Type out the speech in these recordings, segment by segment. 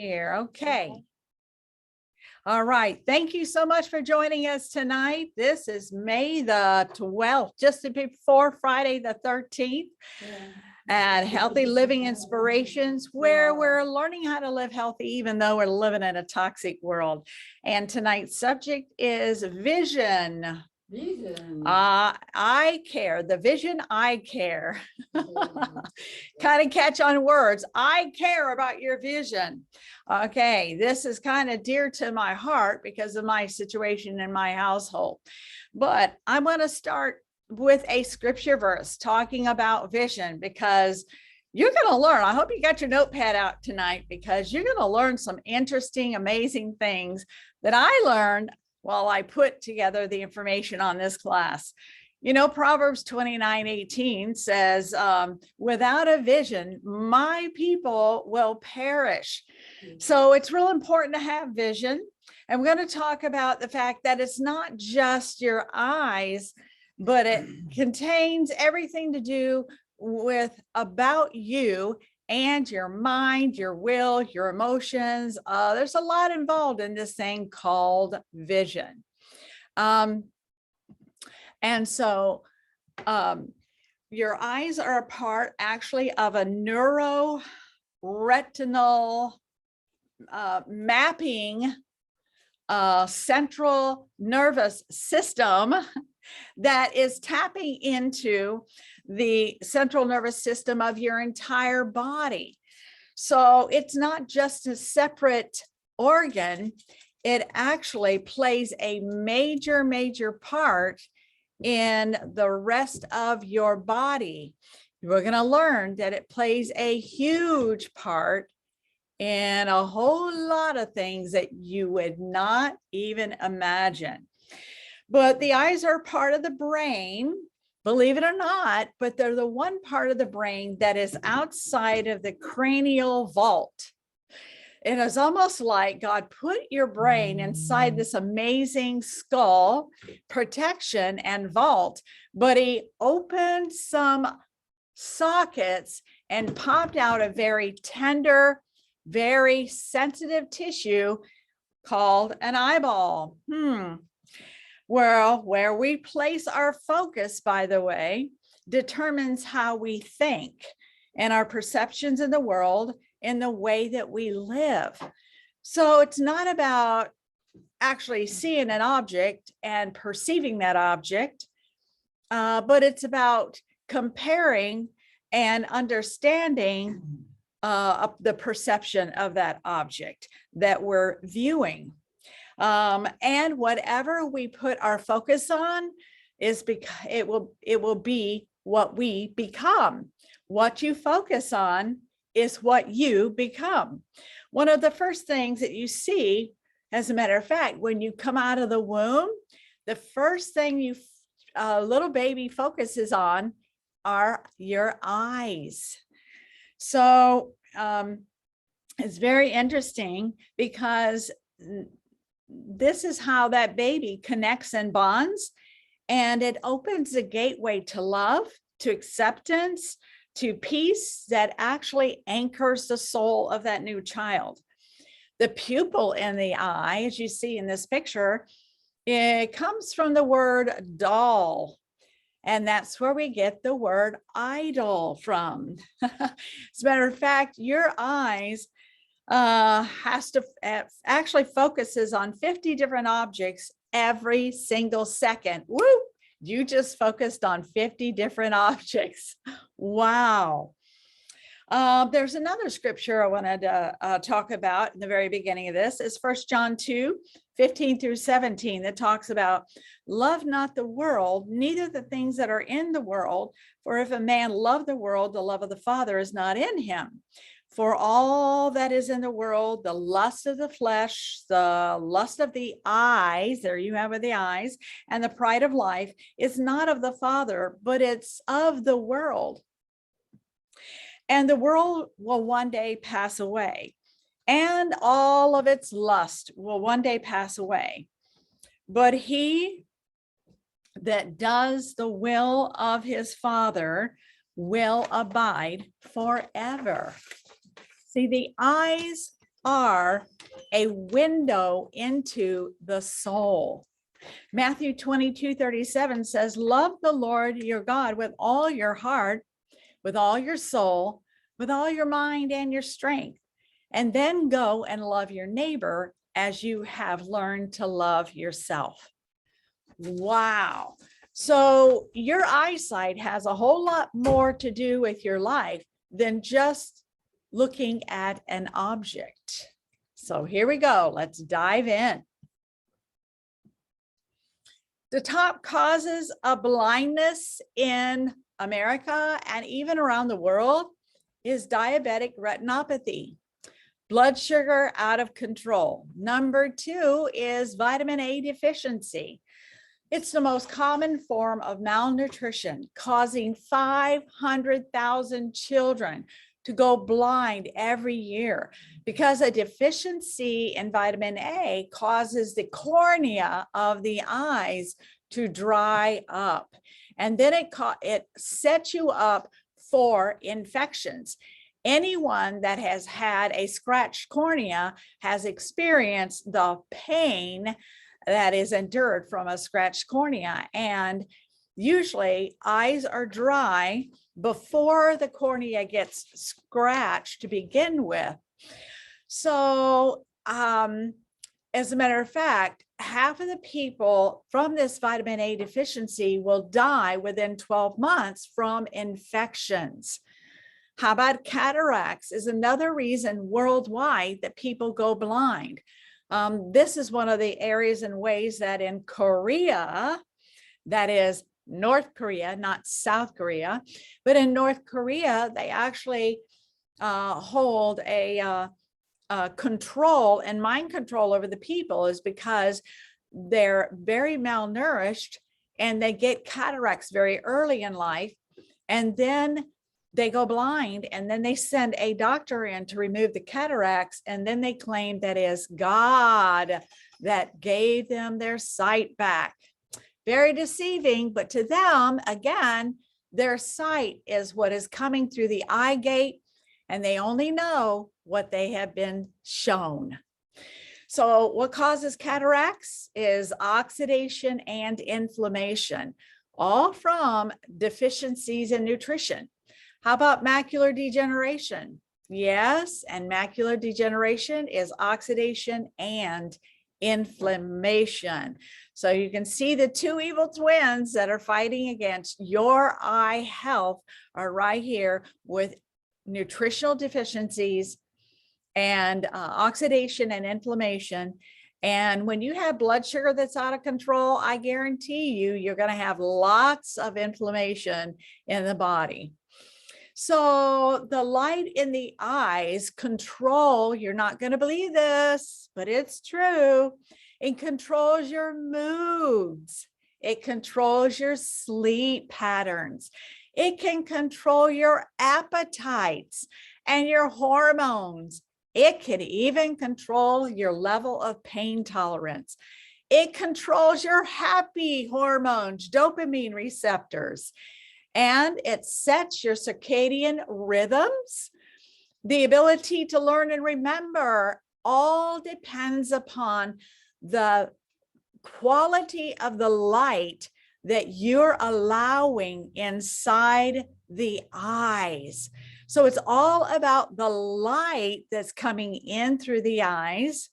Here, okay. All right. Thank you so much for joining us tonight. This is May the 12th, just before Friday the 13th. And Healthy Living Inspirations, where we're learning how to live healthy, even though we're living in a toxic world. And tonight's subject is vision. I care, the vision I care. Kind of catch on words. I care about your vision. Okay, this is kind of dear to my heart because of my situation in my household. But I want to start with a scripture verse talking about vision, because you're going to learn. I hope you got your notepad out tonight, because you're going to learn some interesting, amazing things that I learned while I put together the information on this class. You know, Proverbs 29:18 says, without a vision, my people will perish. So it's real important to have vision. And we're going to talk about the fact that it's not just your eyes, but it contains everything to do with about you and your mind, your will, your emotions. There's a lot involved in this thing called vision. And so your eyes are a part actually of a neuroretinal mapping central nervous system that is tapping into the central nervous system of your entire body. So it's not just a separate organ. It actually plays a major, major part in the rest of your body. We're going to learn that it plays a huge part in a whole lot of things that you would not even imagine. But the eyes are part of the brain, believe it or not, but they're the one part of the brain that is outside of the cranial vault. It is almost like God put your brain inside this amazing skull protection and vault, but he opened some sockets and popped out a very tender, very sensitive tissue called an eyeball. Well, where we place our focus, by the way, determines how we think and our perceptions in the world in the way that we live. So it's not about actually seeing an object and perceiving that object, but it's about comparing and understanding the perception of that object that we're viewing. And whatever we put our focus on is because it will be what we become. What you focus on is what you become. One of the first things that you see, as a matter of fact, when you come out of the womb, the first thing little baby focuses on are your eyes. So it's very interesting, because this is how that baby connects and bonds, and it opens a gateway to love, to acceptance, to peace that actually anchors the soul of that new child. The pupil in the eye, as you see in this picture, it comes from the word doll, and that's where we get the word idol from. As a matter of fact, your eyes actually focuses on 50 different objects every single second. Woo! You just focused on 50 different objects. Wow. There's another scripture I wanted to talk about in the very beginning of this. Is 1 John 2:15-17 that talks about love not the world, neither the things that are in the world. For if a man love the world, the love of the Father is not in him. For all that is in the world, the lust of the flesh, the lust of the eyes, there you have it, the eyes, and the pride of life is not of the Father, but it's of the world. And the world will one day pass away, and all of its lust will one day pass away. But he that does the will of his Father will abide forever. See, the eyes are a window into the soul. Matthew 22:37 says, love the Lord your God with all your heart, with all your soul, with all your mind and your strength, and then go and love your neighbor as you have learned to love yourself. Wow. So your eyesight has a whole lot more to do with your life than just looking at an object. So here we go. Let's dive in. The top causes of blindness in America and even around the world is diabetic retinopathy, blood sugar out of control. Number 2 is vitamin A deficiency. It's the most common form of malnutrition, causing 500,000 children to go blind every year because a deficiency in vitamin A causes the cornea of the eyes to dry up. And then it sets you up for infections. Anyone that has had a scratched cornea has experienced the pain that is endured from a scratched cornea. And usually eyes are dry before the cornea gets scratched to begin with. So as a matter of fact, half of the people from this vitamin A deficiency will die within 12 months from infections. How about cataracts is another reason worldwide that people go blind. This is one of the areas and ways that in Korea, that is North Korea, not South Korea, but in North Korea, they actually hold a control and mind control over the people is because they're very malnourished and they get cataracts very early in life. And then they go blind and then they send a doctor in to remove the cataracts. And then they claim that is God that gave them their sight back. Very deceiving, but to them, again, their sight is what is coming through the eye gate, and they only know what they have been shown. So what causes cataracts is oxidation and inflammation, all from deficiencies in nutrition. How about macular degeneration? Yes, and macular degeneration is oxidation and inflammation. So you can see the two evil twins that are fighting against your eye health are right here with nutritional deficiencies and oxidation and inflammation. And when you have blood sugar that's out of control, I guarantee you, you're going to have lots of inflammation in the body. So the light in the eyes control, you're not going to believe this, but it's true. It controls your moods. It controls your sleep patterns. It can control your appetites and your hormones. It can even control your level of pain tolerance. It controls your happy hormones, dopamine receptors. And it sets your circadian rhythms. The ability to learn and remember all depends upon the quality of the light that you're allowing inside the eyes. So it's all about the light that's coming in through the eyes.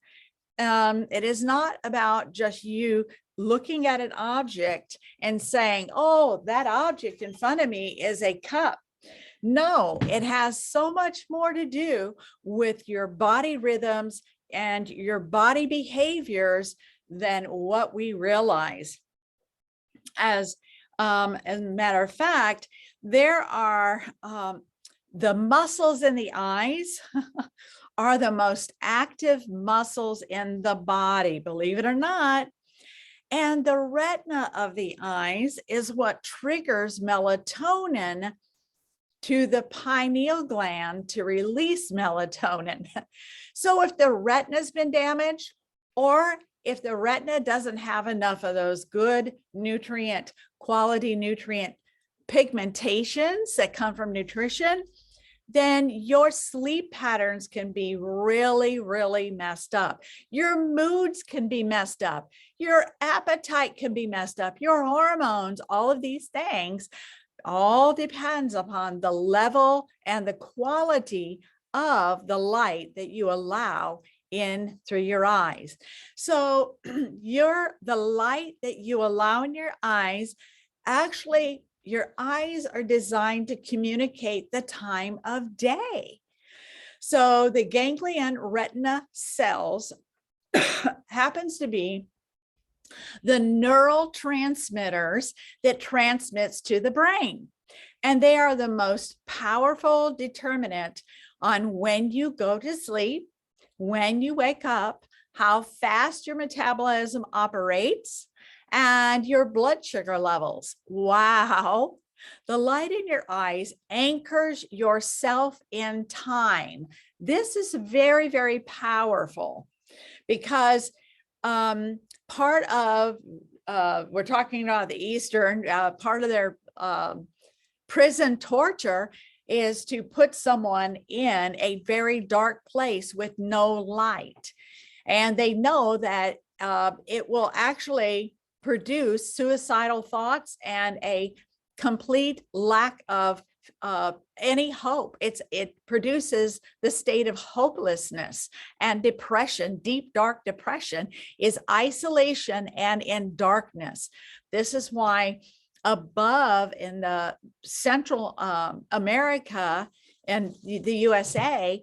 It is not about just you looking at an object and saying, oh, that object in front of me is a cup. No, it has so much more to do with your body rhythms and your body behaviors than what we realize. As a matter of fact, there are the muscles in the eyes are the most active muscles in the body, believe it or not. And the retina of the eyes is what triggers melatonin to the pineal gland to release melatonin. So if the retina has been damaged, or if the retina doesn't have enough of those good quality nutrient pigmentations that come from nutrition, then your sleep patterns can be really, really messed up. Your moods can be messed up. Your appetite can be messed up. Your hormones, all of these things, all depends upon the level and the quality of the light that you allow in through your eyes. So the light that you allow in your eyes, actually, your eyes are designed to communicate the time of day. So the ganglion retina cells happens to be the neural transmitters that transmits to the brain. And they are the most powerful determinant on when you go to sleep, when you wake up, how fast your metabolism operates, and your blood sugar levels. Wow. The light in your eyes anchors yourself in time. This is very, very powerful because part of, we're talking about the Eastern, part of their prison torture is to put someone in a very dark place with no light. And they know that it will actually produce suicidal thoughts and a complete lack of any hope. It produces the state of hopelessness and depression. Deep, dark depression is isolation and in darkness. This is why above in the Central America and the USA,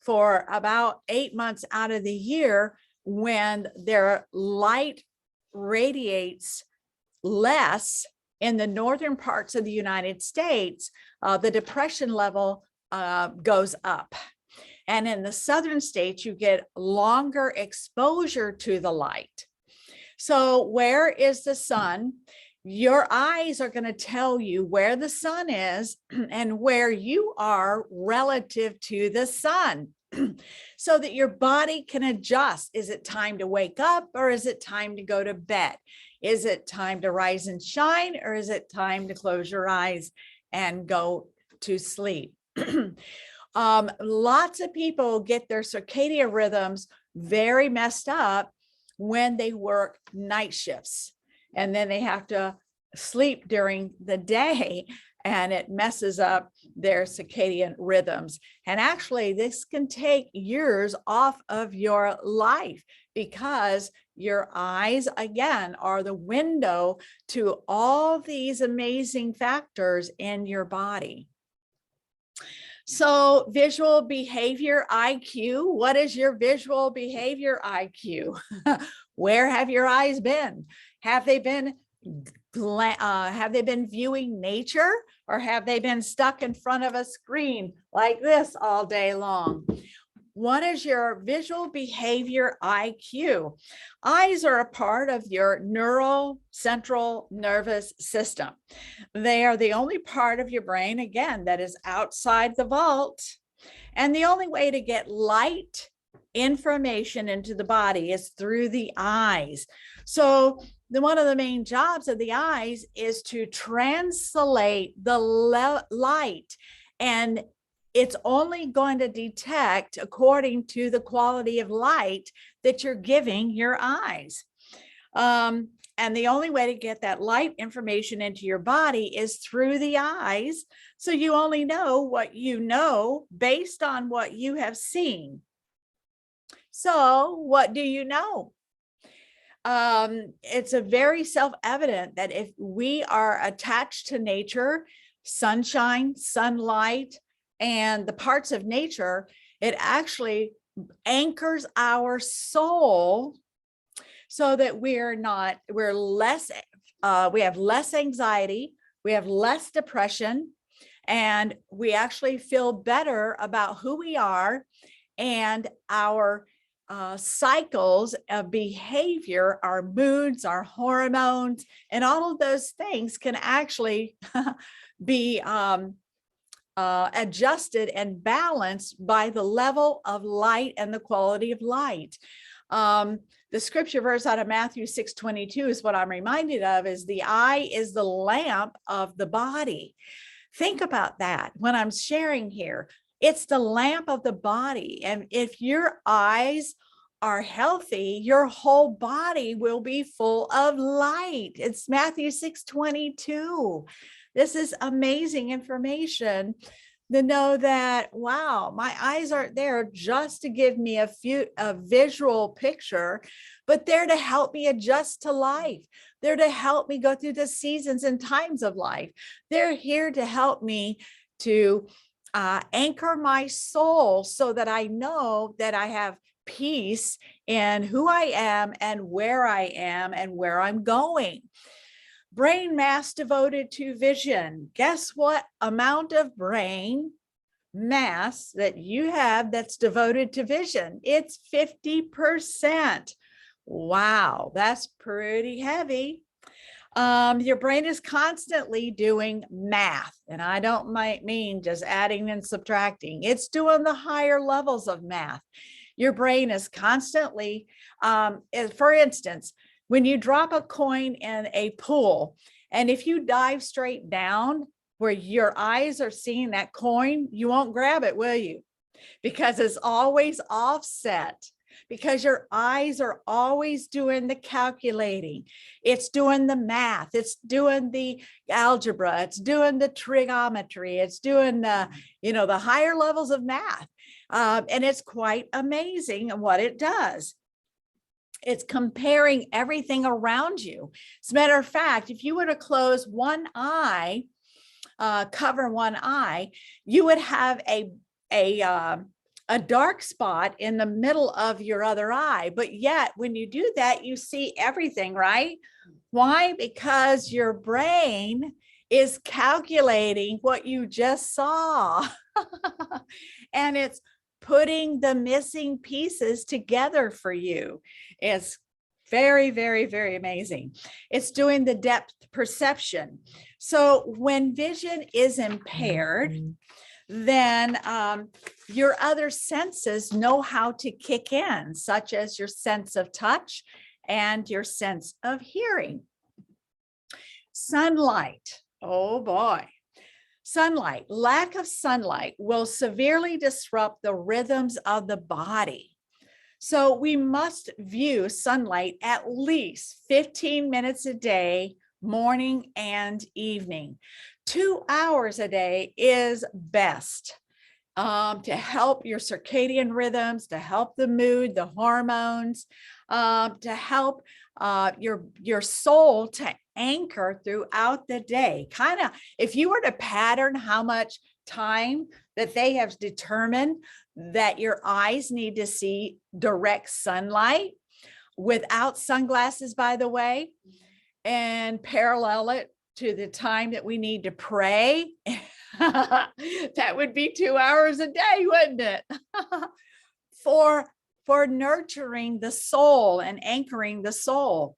for about 8 months out of the year, when their light radiates less in the northern parts of the United States, the depression level goes up. And in the southern states, you get longer exposure to the light. So where is the sun? Your eyes are going to tell you where the sun is and where you are relative to the sun so that your body can adjust. Is it time to wake up or is it time to go to bed? Is it time to rise and shine or is it time to close your eyes and go to sleep? Lots of people get their circadian rhythms very messed up when they work night shifts. And then they have to sleep during the day and it messes up their circadian rhythms. And actually, this can take years off of your life because your eyes, again, are the window to all these amazing factors in your body. So visual behavior IQ, what is your visual behavior IQ? Where have your eyes been? Have they been viewing nature or have they been stuck in front of a screen like this all day long? What is your visual behavior IQ? Eyes are a part of your central nervous system. They are the only part of your brain, again, that is outside the vault. And the only way to get light information into the body is through the eyes. So one of the main jobs of the eyes is to translate the light, and it's only going to detect according to the quality of light that you're giving your eyes. And the only way to get that light information into your body is through the eyes. So you only know what you know based on what you have seen. So what do you know? It's a very self-evident that if we are attached to nature, sunshine, sunlight, and the parts of nature, it actually anchors our soul so that we have less anxiety, we have less depression, and we actually feel better about who we are, and our cycles of behavior, our moods, our hormones, and all of those things can actually be adjusted and balanced by the level of light and the quality of light. The scripture verse out of Matthew 6:22 is what I'm reminded of, is the eye is the lamp of the body. Think about that when I'm sharing here. It's the lamp of the body. And if your eyes are healthy, your whole body will be full of light. It's Matthew 6:22. This is amazing information to know that, wow, my eyes aren't there just to give me a visual picture, but they're to help me adjust to life. They're to help me go through the seasons and times of life. They're here to help me to anchor my soul so that I know that I have peace in who I am and where I'm going. Brain mass devoted to vision. Guess what amount of brain mass that you have that's devoted to vision? It's 50%. Wow, that's pretty heavy. Your brain is constantly doing math, and I don't mean just adding and subtracting. It's doing the higher levels of math. Your brain is constantly, for instance, when you drop a coin in a pool, and if you dive straight down where your eyes are seeing that coin, you won't grab it, will you? Because it's always offset, because your eyes are always doing the calculating. It's doing the math. It's doing the algebra. It's doing the trigonometry. It's doing the, the higher levels of math. And it's quite amazing what it does. It's comparing everything around you. As a matter of fact, if you were to close one eye, cover one eye, you would have a dark spot in the middle of your other eye. But yet, when you do that, you see everything, right? Why? Because your brain is calculating what you just saw. And it's putting the missing pieces together for you. It's very, very, very amazing. It's doing the depth perception. So when vision is impaired, then your other senses know how to kick in, such as your sense of touch and your sense of hearing. Sunlight, oh boy. Sunlight, lack of sunlight will severely disrupt the rhythms of the body. So we must view sunlight at least 15 minutes a day, morning and evening. 2 hours a day is best to help your circadian rhythms, to help the mood, the hormones, to help your soul to anchor throughout the day. Kind of, if you were to pattern how much time that they have determined that your eyes need to see direct sunlight without sunglasses, by the way, and parallel it to the time that we need to pray, that would be 2 hours a day, wouldn't it? for nurturing the soul and anchoring the soul.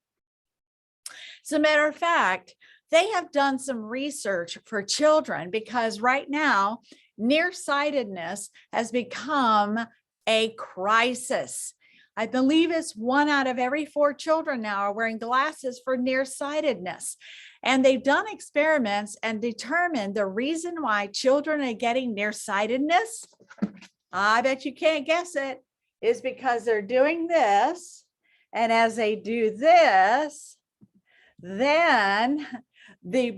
As a matter of fact, they have done some research for children, because right now nearsightedness has become a crisis. I believe it's 1 out of every 4 children now are wearing glasses for nearsightedness. And they've done experiments and determined the reason why children are getting nearsightedness, I bet you can't guess it, is because they're doing this. And as they do this, then the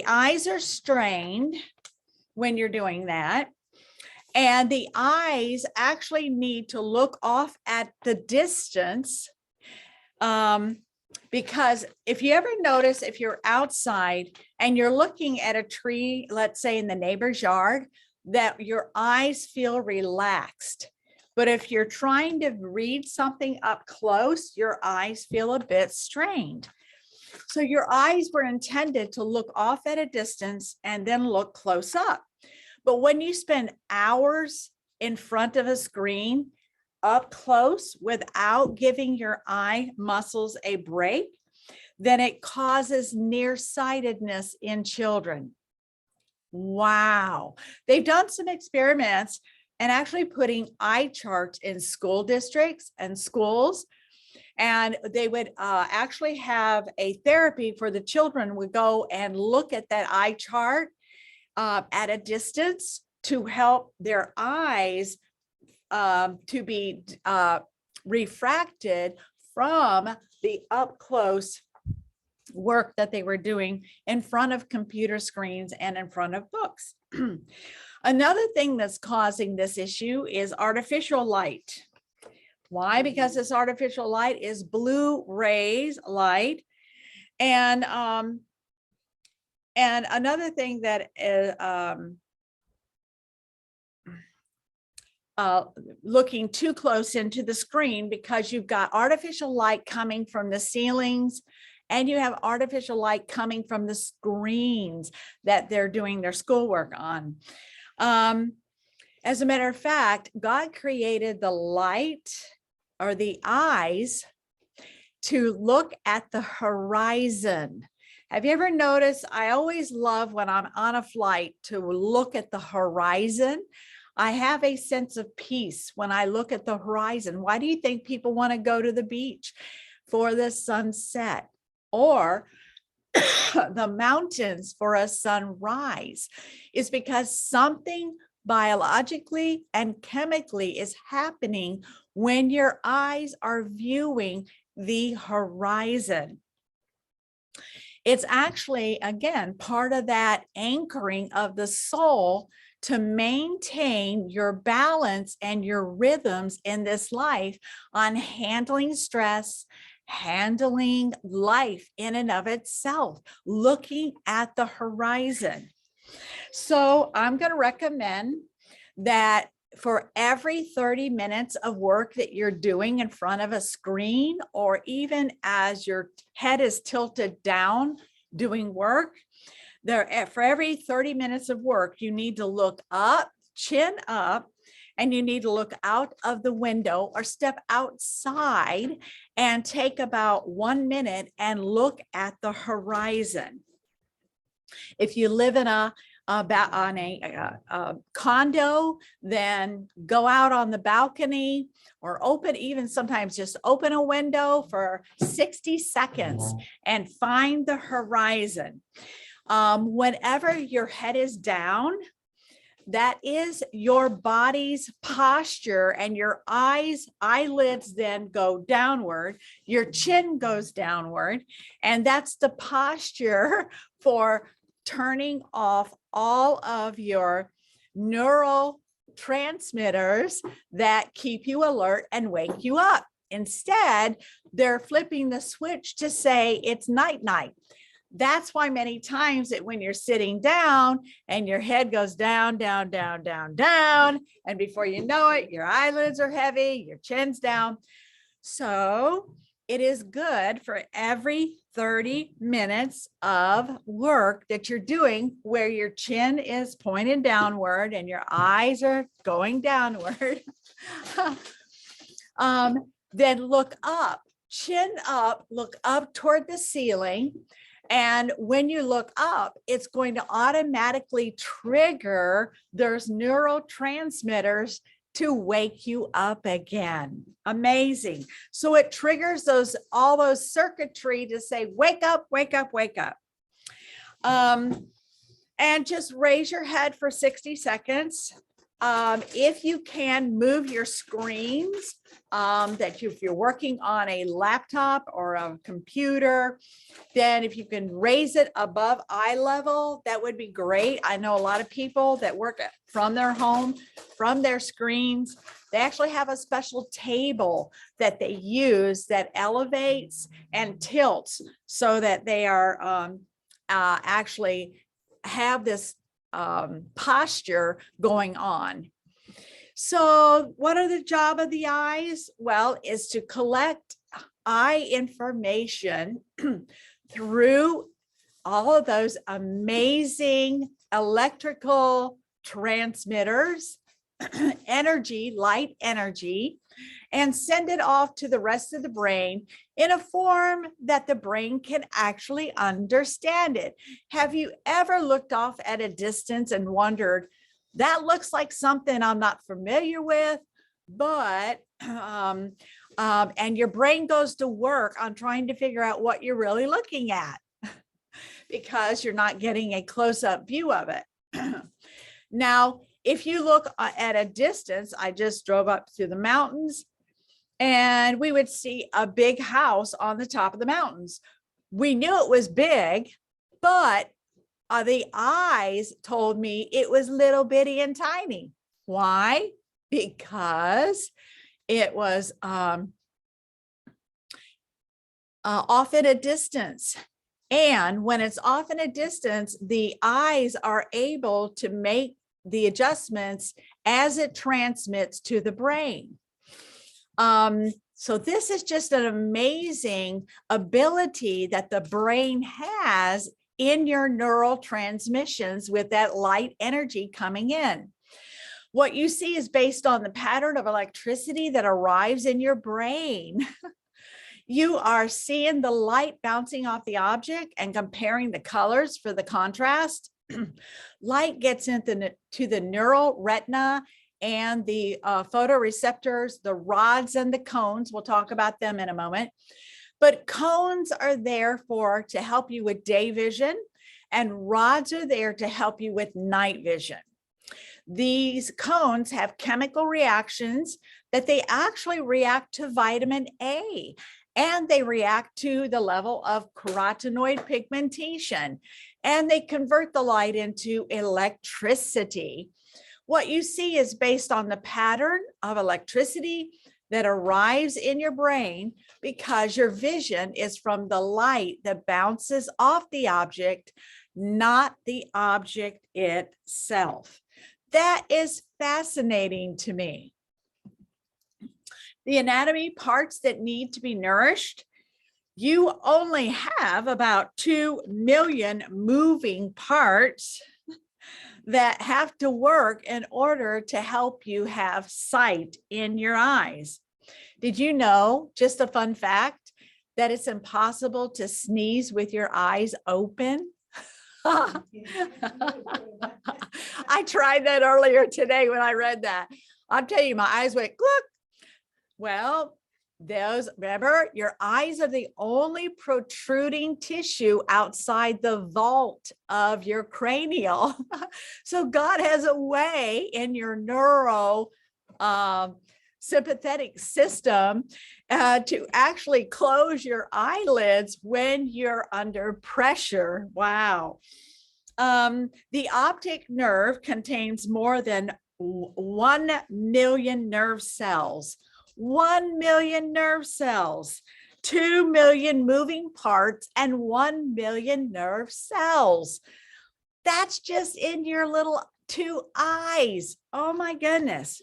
eyes are strained when you're doing that. And the eyes actually need to look off at the distance. Because if you ever notice, if you're outside and you're looking at a tree, let's say in the neighbor's yard, that your eyes feel relaxed. But if you're trying to read something up close, your eyes feel a bit strained. So your eyes were intended to look off at a distance and then look close up. But when you spend hours in front of a screen up close without giving your eye muscles a break, then it causes nearsightedness in children. Wow. They've done some experiments and actually putting eye charts in school districts and schools. And they would actually have a therapy for the children would go and look at that eye chart at a distance to help their eyes to be refracted from the up close work that they were doing in front of computer screens and in front of books. Another thing that's causing this issue is artificial light. Why? Because this artificial light is blue rays light. And another thing that is looking too close into the screen, because you've got artificial light coming from the ceilings and you have artificial light coming from the screens that they're doing their schoolwork on. As a matter of fact, God created the light or the eyes to look at the horizon. Have you ever noticed? I always love when I'm on a flight to look at the horizon. I have a sense of peace when I look at the horizon. Why do you think people want to go to the beach for the sunset or the mountains for a sunrise? It's because something biologically and chemically is happening when your eyes are viewing the horizon. It's actually, again, part of that anchoring of the soul to maintain your balance and your rhythms in this life on handling stress, handling life in and of itself, looking at the horizon. So I'm going to recommend that for every 30 minutes of work that you're doing in front of a screen, or even as your head is tilted down doing work, for every 30 minutes of work, you need to look up, chin up, and you need to look out of the window or step outside and take about 1 minute and look at the horizon. If you live in a condo, then go out on the balcony or even sometimes just open a window for 60 seconds and find the horizon. Whenever your head is down, that is your body's posture, and your eyelids then go downward, your chin goes downward, and that's the posture for turning off all of your neurotransmitters that keep you alert and wake you up. Instead, they're flipping the switch to say it's night-night. That's why many times that when you're sitting down and your head goes down, down, down, down, down, and before you know it, your eyelids are heavy, your chin's down. So it is good for every 30 minutes of work that you're doing where your chin is pointed downward and your eyes are going downward. Then look up, chin up, look up toward the ceiling. And when you look up, it's going to automatically trigger those neurotransmitters to wake you up again. Amazing. So it triggers all those circuitry to say, wake up, wake up, wake up. And just raise your head for 60 seconds. If you can move your screens, if you're working on a laptop or a computer, then if you can raise it above eye level, that would be great. I know a lot of people that work from their home, from their screens. They actually have a special table that they use that elevates and tilts so that they are actually have this posture going on. So what are the job of the eyes? Well, is to collect eye information through all of those amazing electrical transmitters, energy, light energy, and send it off to the rest of the brain in a form that the brain can actually understand it. Have you ever looked off at a distance and wondered, that looks like something I'm not familiar with, but and your brain goes to work on trying to figure out what you're really looking at because you're not getting a close-up view of it. Now, if you look at a distance, I just drove up through the mountains and we would see a big house on the top of the mountains. We knew it was big, but the eyes told me it was little bitty and tiny. Why? Because it was off at a distance. And when it's off in a distance, the eyes are able to make the adjustments as it transmits to the brain. So this is just an amazing ability that the brain has in your neural transmissions with that light energy coming in. What you see is based on the pattern of electricity that arrives in your brain. You are seeing the light bouncing off the object and comparing the colors for the contrast. Light gets into the neural retina and the photoreceptors, the rods and the cones. We'll talk about them in a moment. But cones are there to help you with day vision, and rods are there to help you with night vision. These cones have chemical reactions that they actually react to vitamin A, and they react to the level of carotenoid pigmentation, and they convert the light into electricity. What you see is based on the pattern of electricity that arrives in your brain because your vision is from the light that bounces off the object, not the object itself. That is fascinating to me. The anatomy parts that need to be nourished, you only have about 2 million moving parts that have to work in order to help you have sight in your eyes. Did you know, just a fun fact, that it's impossible to sneeze with your eyes open? I tried that earlier today when I read that. I'll tell you, my eyes went, look. Well, remember, your eyes are the only protruding tissue outside the vault of your cranial. So God has a way in your neuro sympathetic system to actually close your eyelids when you're under pressure. Wow. The optic nerve contains more than 1 million nerve cells. 1 million nerve cells, 2 million moving parts, and 1 million nerve cells. That's just in your little 2 eyes. Oh my goodness.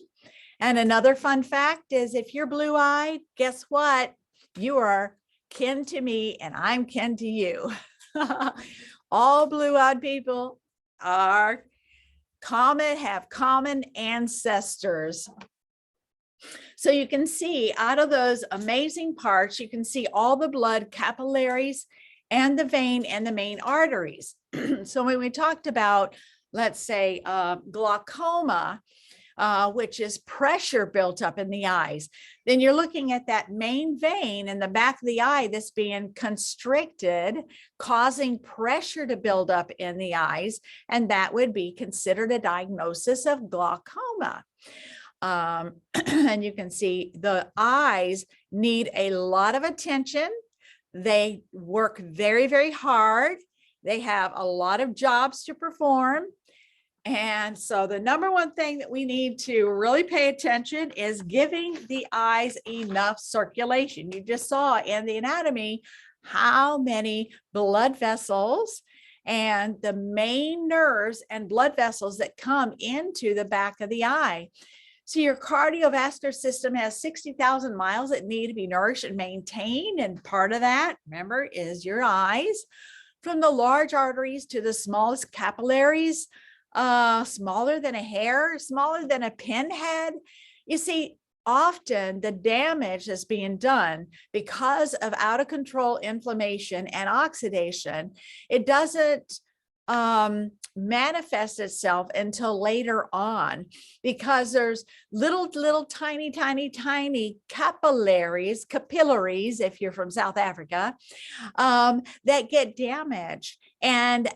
And another fun fact is if you're blue-eyed, guess what? You are kin to me and I'm kin to you. All blue-eyed people have common ancestors. So you can see out of those amazing parts, you can see all the blood capillaries and the vein and the main arteries. So when we talked about, let's say, glaucoma, which is pressure built up in the eyes, then you're looking at that main vein in the back of the eye that's being constricted, causing pressure to build up in the eyes, and that would be considered a diagnosis of glaucoma. And you can see the eyes need a lot of attention. They work very, very hard. They have a lot of jobs to perform. And so the number one thing that we need to really pay attention is giving the eyes enough circulation. You just saw in the anatomy how many blood vessels and the main nerves and blood vessels that come into the back of the eye. So your cardiovascular system has 60,000 miles that need to be nourished and maintained. And part of that, remember, is your eyes. From the large arteries to the smallest capillaries, smaller than a hair, smaller than a pinhead. You see, often the damage that's being done because of out of control inflammation and oxidation, it doesn't manifest itself until later on, because there's little tiny capillaries, if you're from South Africa, that get damaged. And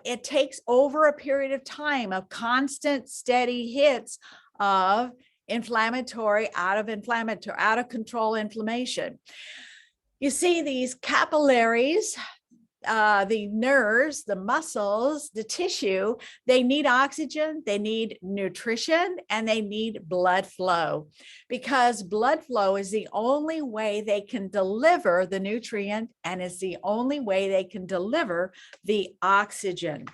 it takes over a period of time of constant, steady hits of out of control inflammation. You see these capillaries, the nerves, the muscles, the tissue, they need oxygen, they need nutrition, and they need blood flow, because blood flow is the only way they can deliver the nutrient, and it's the only way they can deliver the oxygen.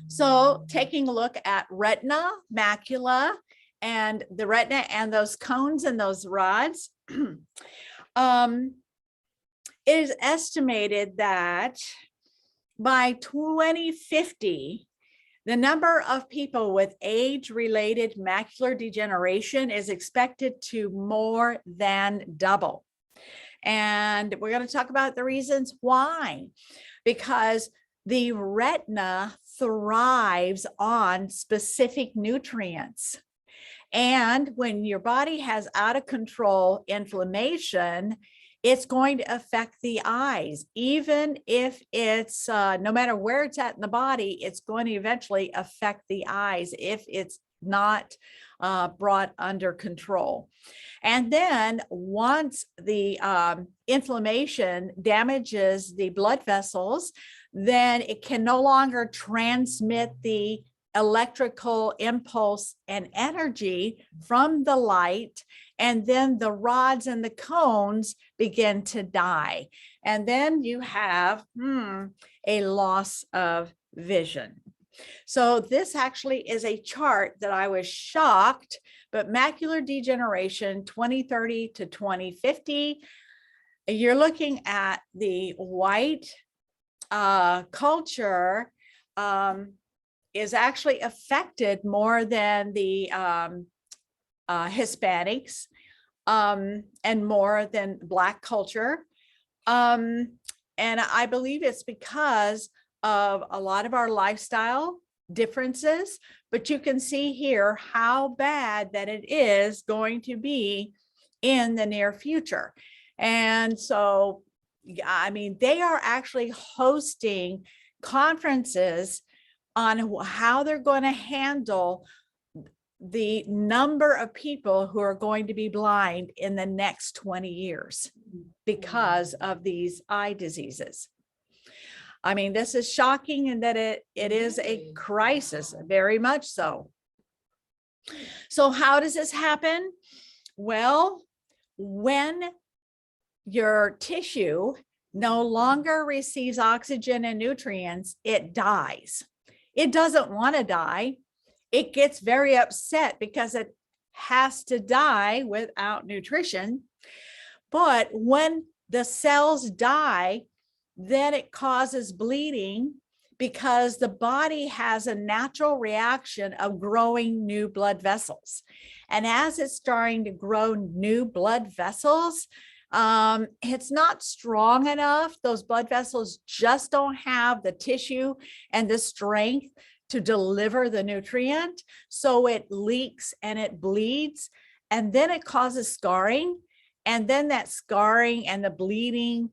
So taking a look at retina, macula, and the retina and those cones and those rods, it is estimated that by 2050, the number of people with age-related macular degeneration is expected to more than double. And we're going to talk about the reasons why. Because the retina thrives on specific nutrients. And when your body has out of control inflammation, it's going to affect the eyes. Even if it's, no matter where it's at in the body, it's going to eventually affect the eyes if it's not brought under control. And then once the inflammation damages the blood vessels, then it can no longer transmit the electrical impulse and energy from the light, and then the rods and the cones begin to die. And then you have a loss of vision. So this actually is a chart that I was shocked, but macular degeneration 2030 to 2050, you're looking at the white culture is actually affected more than the Hispanics and more than Black culture. And I believe it's because of a lot of our lifestyle differences, but you can see here how bad that it is going to be in the near future. And so, I mean, they are actually hosting conferences on how they're going to handle the number of people who are going to be blind in the next 20 years because of these eye diseases. I mean, this is shocking in that it is a crisis, very much so. So how does this happen? Well, when your tissue no longer receives oxygen and nutrients, it dies. It doesn't want to die. It gets very upset because it has to die without nutrition. But when the cells die, then it causes bleeding because the body has a natural reaction of growing new blood vessels. And as it's starting to grow new blood vessels, it's not strong enough. Those blood vessels just don't have the tissue and the strength to deliver the nutrient. So it leaks and it bleeds, and then it causes scarring. And then that scarring and the bleeding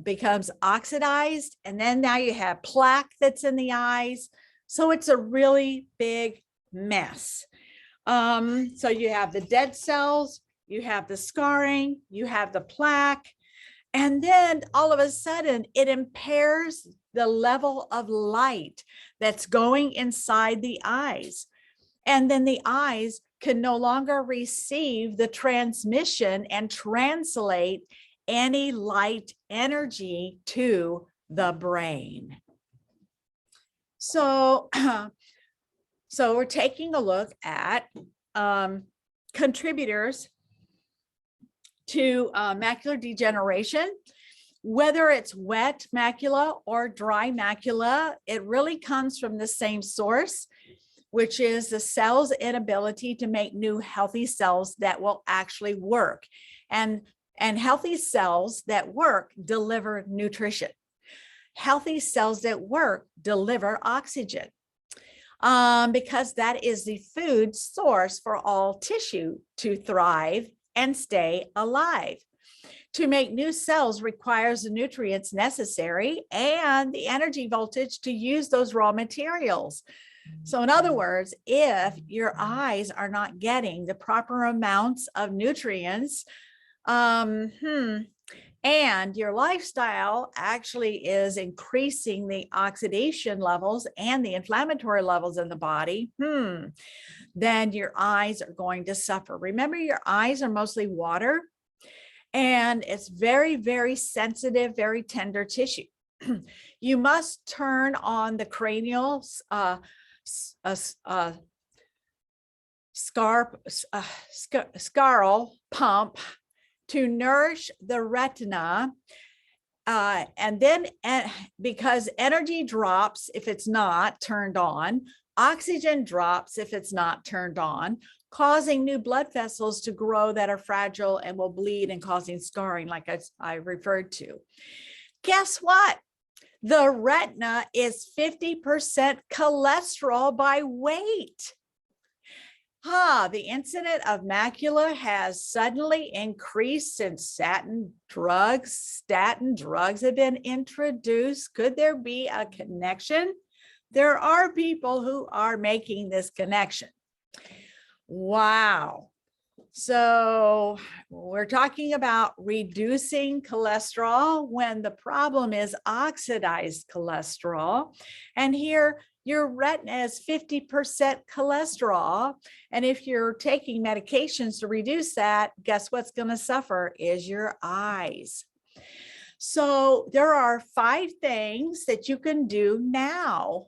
becomes oxidized. And then now you have plaque that's in the eyes. So it's a really big mess. So you have the dead cells, you have the scarring, you have the plaque, and then all of a sudden it impairs the level of light that's going inside the eyes. And then the eyes can no longer receive the transmission and translate any light energy to the brain. So, so we're taking a look at contributors to macular degeneration. Whether it's wet macula or dry macula, it really comes from the same source, which is the cell's inability to make new healthy cells that will actually work. And healthy cells that work deliver nutrition. healthy cells that work deliver oxygen, because that is the food source for all tissue to thrive and stay alive. To make new cells requires the nutrients necessary and the energy voltage to use those raw materials. So in other words, if your eyes are not getting the proper amounts of nutrients, and your lifestyle actually is increasing the oxidation levels and the inflammatory levels in the body, then your eyes are going to suffer. Remember, your eyes are mostly water, and it's very, very sensitive, very tender tissue. You must turn on the cranial scaral pump to nourish the retina. And then because energy drops if it's not turned on, oxygen drops if it's not turned on, causing new blood vessels to grow that are fragile and will bleed and causing scarring, like I referred to. Guess what? The retina is 50% cholesterol by weight. The incidence of macula has suddenly increased since statin drugs have been introduced. Could there be a connection? There are people who are making this connection. Wow. So we're talking about reducing cholesterol when the problem is oxidized cholesterol. And here your retina is 50% cholesterol. And if you're taking medications to reduce that, guess what's going to suffer is your eyes. So there are 5 things that you can do now.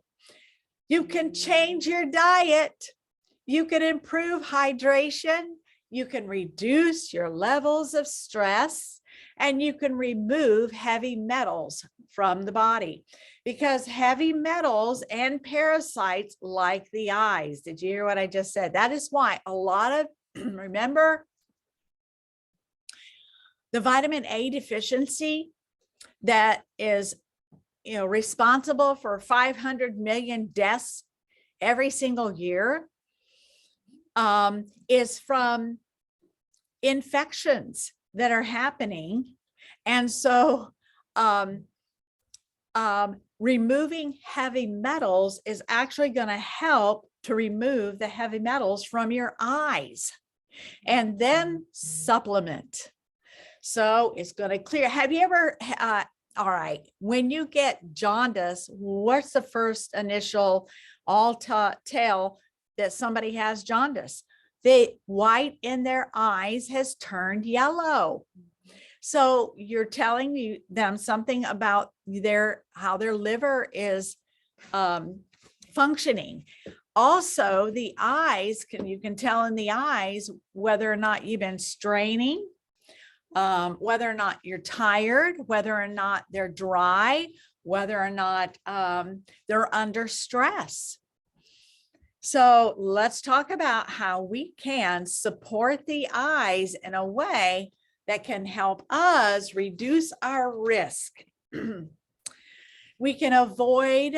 You can change your diet. You can improve hydration. You can reduce your levels of stress, and you can remove heavy metals from the body, because heavy metals and parasites like the eyes. Did you hear what I just said? That is why a lot of, remember, the vitamin A deficiency that is, responsible for 500 million deaths every single year, is from infections that are happening. And so removing heavy metals is actually going to help to remove the heavy metals from your eyes, and then supplement. So it's going to clear. Have you ever, all right, when you get jaundice, what's the first initial tell that somebody has jaundice? The white in their eyes has turned yellow. So you're telling them something about how their liver is functioning. Also, the eyes, you can tell in the eyes whether or not you've been straining, whether or not you're tired, whether or not they're dry, whether or not they're under stress. So let's talk about how we can support the eyes in a way that can help us reduce our risk. We can avoid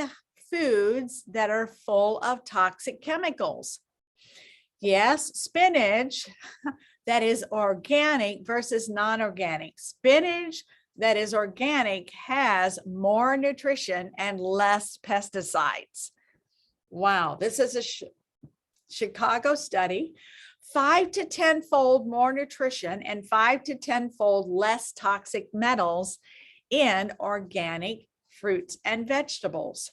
foods that are full of toxic chemicals. Yes, spinach that is organic versus non-organic. Spinach that is organic has more nutrition and less pesticides. Wow, this is a Chicago study. 5 to 10-fold more nutrition and 5 to 10-fold less toxic metals in organic fruits and vegetables.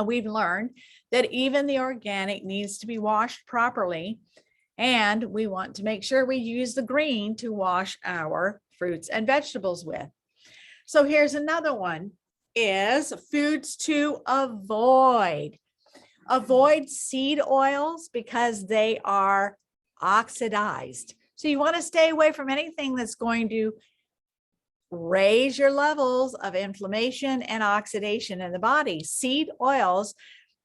We've learned that even the organic needs to be washed properly, and we want to make sure we use the green to wash our fruits and vegetables with. So here's another one, is foods to avoid. Avoid seed oils because they are oxidized. So you want to stay away from anything that's going to raise your levels of inflammation and oxidation in the body. Seed oils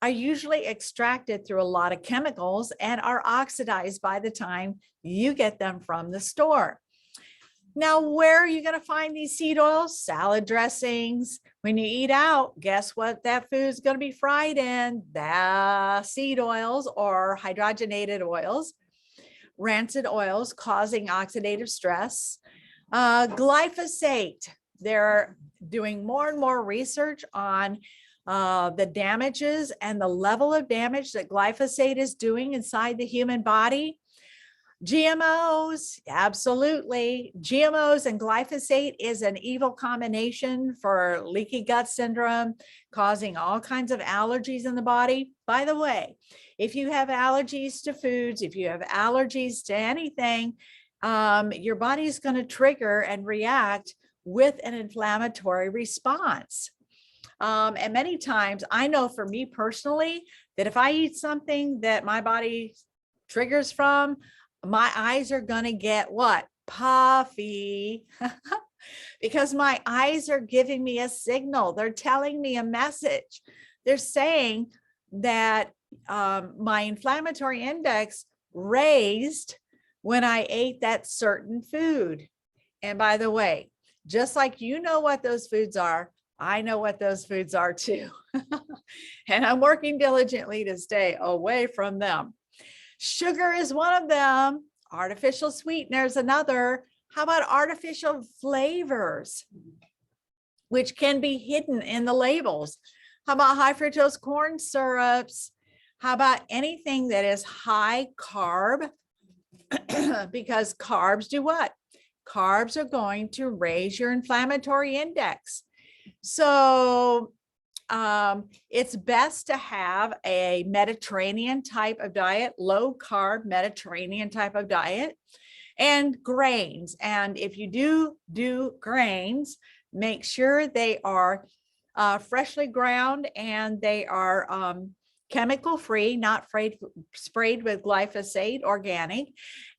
are usually extracted through a lot of chemicals and are oxidized by the time you get them from the store. Now, where are you going to find these seed oils? Salad dressings. When you eat out, guess what that food is going to be fried in? The seed oils or hydrogenated oils, rancid oils causing oxidative stress. Glyphosate. They're doing more and more research on the damages and the level of damage that glyphosate is doing inside the human body. GMOs, absolutely. GMOs and glyphosate is an evil combination for leaky gut syndrome, causing all kinds of allergies in the body. By the way, if you have allergies to foods, if you have allergies to anything, your body is going to trigger and react with an inflammatory response. And many times, I know for me personally, that if I eat something that my body triggers from, my eyes are going to get what? Puffy. Because my eyes are giving me a signal. They're telling me a message. They're saying that my inflammatory index raised when I ate that certain food. And by the way, just like you know what those foods are, I know what those foods are too. And I'm working diligently to stay away from them. Sugar is one of them. Artificial sweeteners, another. How about artificial flavors, which can be hidden in the labels? How about high fructose corn syrups? How about anything that is high carb? Because carbs do what? Carbs are going to raise your inflammatory index. So it's best to have a Mediterranean type of diet, low carb Mediterranean type of diet, and grains. And if you do grains, make sure they are freshly ground and they are chemical free, not sprayed with glyphosate, organic,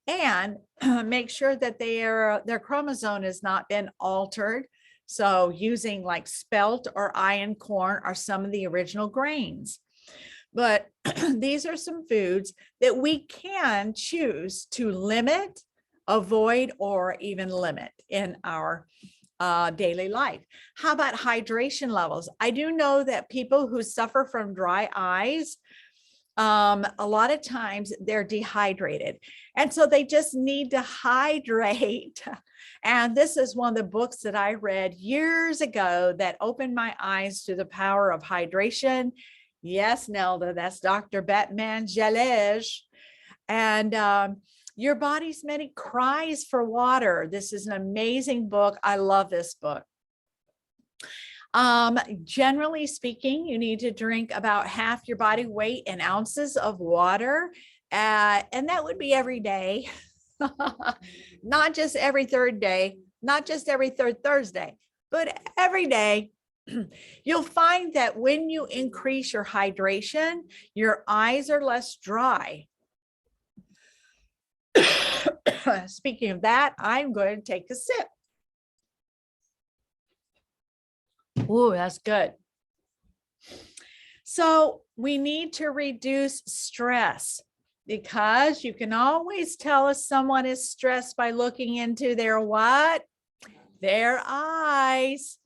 and make sure that their chromosome has not been altered. So using like spelt or iron corn are some of the original grains. But these are some foods that we can choose to limit, avoid, or even limit in our daily life. How about hydration levels? I do know that people who suffer from dry eyes, a lot of times they're dehydrated. And so they just need to hydrate. And this is one of the books that I read years ago that opened my eyes to the power of hydration. Yes, Nelda, that's Dr. Batman Jalej. And Your Body's Many Cries for Water. This is an amazing book. I love this book. Generally speaking, you need to drink about half your body weight in ounces of water. And that would be every day, not just every third day, not just every third Thursday, but every day. You'll find that when you increase your hydration, your eyes are less dry. Speaking of that, I'm going to take a sip. Oh, that's good. So we need to reduce stress, because you can always tell if someone is stressed by looking into their what? Their eyes.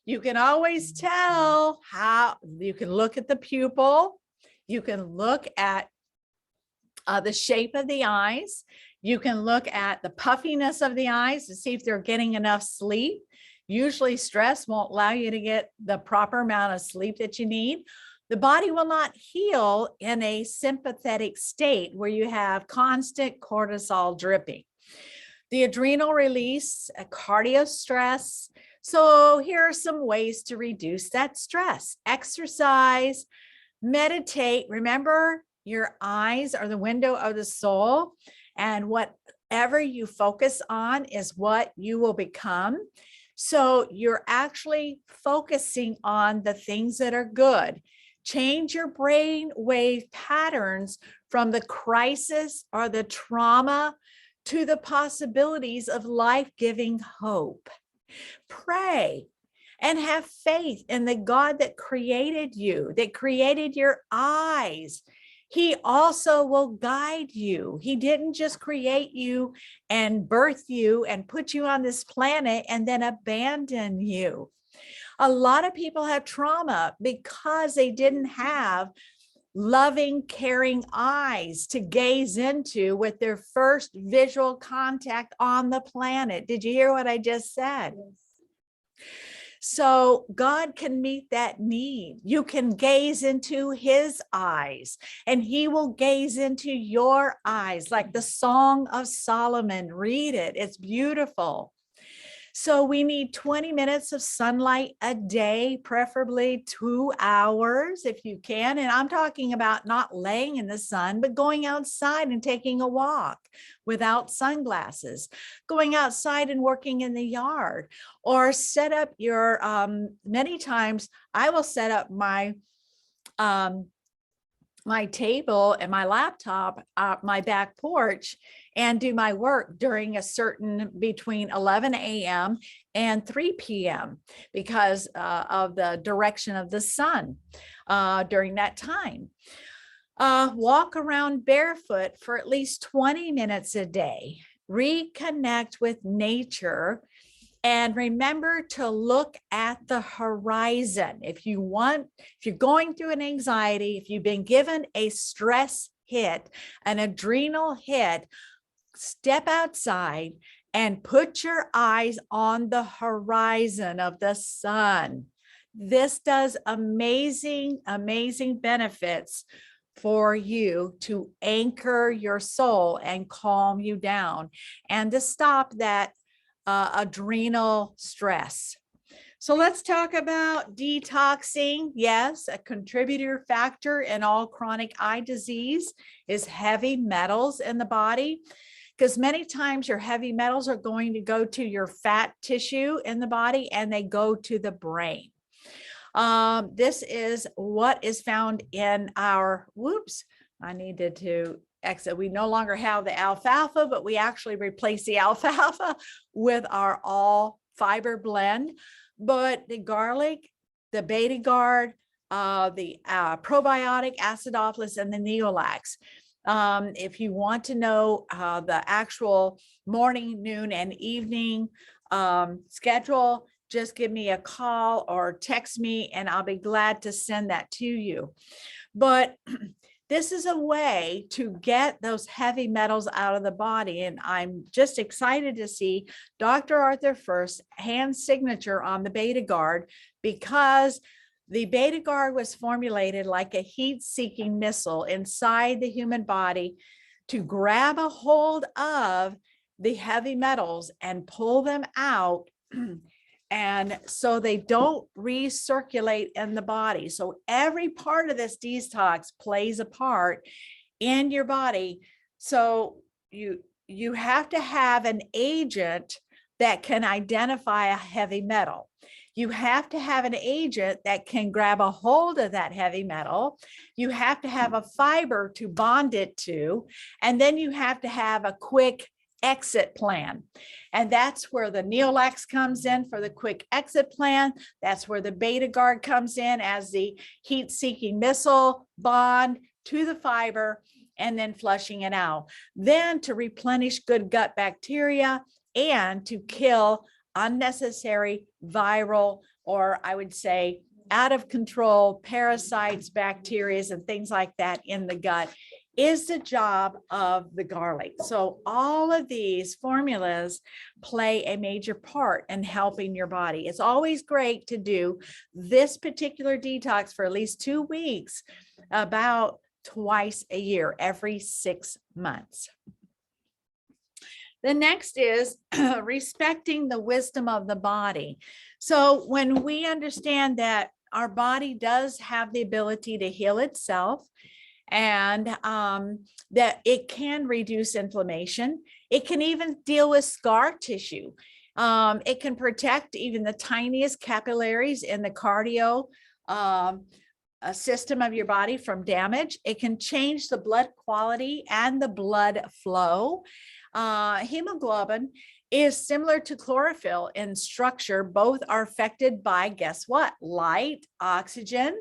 You can always tell how. You can look at the pupil. You can look at the shape of the eyes. You can look at the puffiness of the eyes to see if they're getting enough sleep. Usually stress won't allow you to get the proper amount of sleep that you need. The body will not heal in a sympathetic state where you have constant cortisol dripping. The adrenal release, cardio stress. So here are some ways to reduce that stress. Exercise, meditate. Remember, your eyes are the window of the soul, and whatever you focus on is what you will become. So you're actually focusing on the things that are good. Change your brain wave patterns from the crisis or the trauma to the possibilities of life-giving hope. Pray and have faith in the God that created you, that created your eyes. He also will guide you. He didn't just create you and birth you and put you on this planet and then abandon you. A lot of people have trauma because they didn't have loving, caring eyes to gaze into with their first visual contact on the planet. Did you hear what I just said? Yes. So God can meet that need. You can gaze into his eyes and he will gaze into your eyes, like the Song of Solomon. Read it. It's beautiful. So we need 20 minutes of sunlight a day, preferably 2 hours if you can. And I'm talking about not laying in the sun, but going outside and taking a walk without sunglasses, going outside and working in the yard, or set up your, many times I will set up my table and my laptop, my back porch, and do my work during a certain between 11 a.m. and 3 p.m. because of the direction of the sun during that time. Walk around barefoot for at least 20 minutes a day. Reconnect with nature. And remember to look at the horizon. If you're going through an anxiety, if you've been given a stress hit, an adrenal hit, step outside and put your eyes on the horizon of the sun. This does amazing, amazing benefits for you to anchor your soul and calm you down and to stop that adrenal stress. So let's talk about detoxing. Yes, a contributor factor in all chronic eye disease is heavy metals in the body, because many times your heavy metals are going to go to your fat tissue in the body and they go to the brain. This is what is found in our, I needed to exit. We no longer have the alfalfa, but we actually replace the alfalfa with our all fiber blend. But the garlic, the Betagard, the probiotic acidophilus, and the neolax. If you want to know the actual morning, noon, and evening schedule, just give me a call or text me and I'll be glad to send that to you. But this is a way to get those heavy metals out of the body. And I'm just excited to see Dr. Arthur First's hand signature on the Betagard, because the Betagard was formulated like a heat-seeking missile inside the human body to grab a hold of the heavy metals and pull them out. And so they don't recirculate in the body. So every part of this detox plays a part in your body. So you have to have an agent that can identify a heavy metal. You have to have an agent that can grab a hold of that heavy metal. You have to have a fiber to bond it to, and then you have to have a quick exit plan. And that's where the neolax comes in for the quick exit plan. That's where the Betagard comes in as the heat-seeking missile bond to the fiber and then flushing it out. Then to replenish good gut bacteria and to kill unnecessary viral, or I would say out of control parasites, bacteria, and things like that in the gut is the job of the garlic. So all of these formulas play a major part in helping your body. It's always great to do this particular detox for at least 2 weeks, about twice a year, every 6 months. The next is respecting the wisdom of the body. So when we understand that our body does have the ability to heal itself, and that it can reduce inflammation. It can even deal with scar tissue. It can protect even the tiniest capillaries in the cardio system of your body from damage. It can change the blood quality and the blood flow. Hemoglobin is similar to chlorophyll in structure. Both are affected by, guess what? Light, oxygen,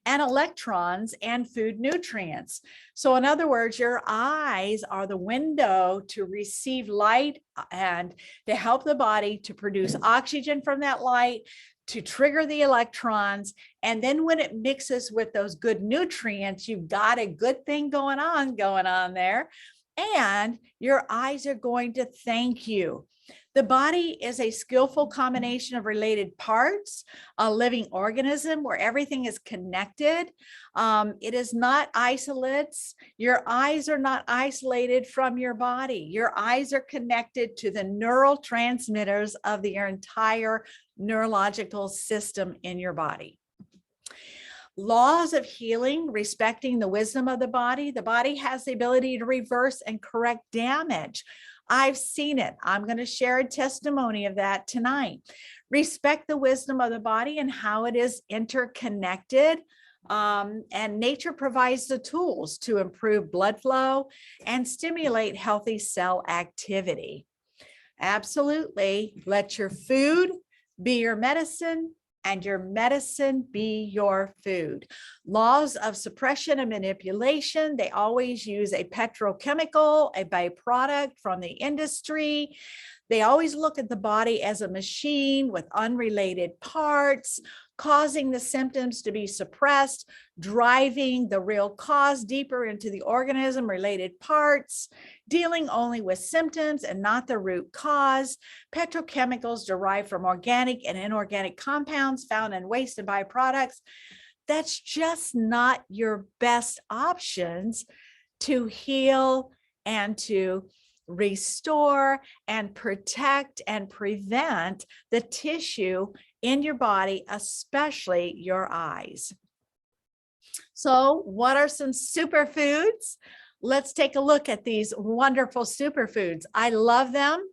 and electrons and food nutrients. So in other words, your eyes are the window to receive light and to help the body to produce oxygen from that light, to trigger the electrons. And then when it mixes with those good nutrients, you've got a good thing going on there. And your eyes are going to thank you. The body is a skillful combination of related parts, a living organism where everything is connected. It is not isolates. Your eyes are not isolated from your body. Your eyes are connected to the neural transmitters of your entire neurological system in your body. Laws of healing, respecting the wisdom of the body. The body has the ability to reverse and correct damage. I've seen it. I'm going to share a testimony of that tonight. Respect the wisdom of the body and how it is interconnected. And nature provides the tools to improve blood flow and stimulate healthy cell activity. Absolutely. Let your food be your medicine and your medicine be your food. Laws of suppression and manipulation, they always use a petrochemical, a byproduct from the industry. They always look at the body as a machine with unrelated parts, causing the symptoms to be suppressed, driving the real cause deeper into the organism, related parts, dealing only with symptoms and not the root cause. Petrochemicals derived from organic and inorganic compounds found in waste and byproducts. That's just not your best options to heal and to restore and protect and prevent the tissue in your body, especially your eyes. So what are some superfoods? Let's take a look at these wonderful superfoods. I love them.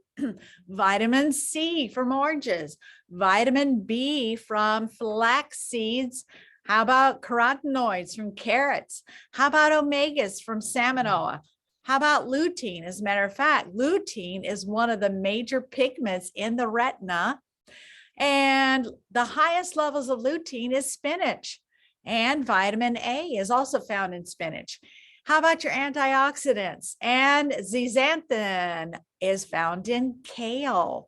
Vitamin C from oranges, vitamin B from flax seeds. How about carotenoids from carrots? How about omegas from salmon oil? How about lutein? As a matter of fact, lutein is one of the major pigments in the retina. And the highest levels of lutein is spinach. And vitamin A is also found in spinach. How about your antioxidants? And zeaxanthin is found in kale.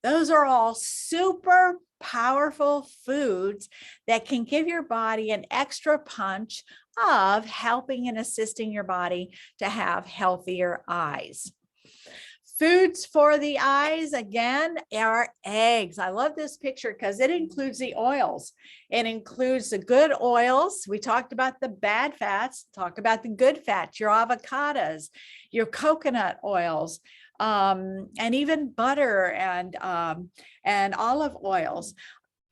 Those are all super powerful foods that can give your body an extra punch of helping and assisting your body to have healthier eyes. Foods for the eyes, again, are eggs. I love this picture because it includes the oils. It includes the good oils. We talked about the bad fats, talk about the good fats, your avocados, your coconut oils, and even butter and olive oils.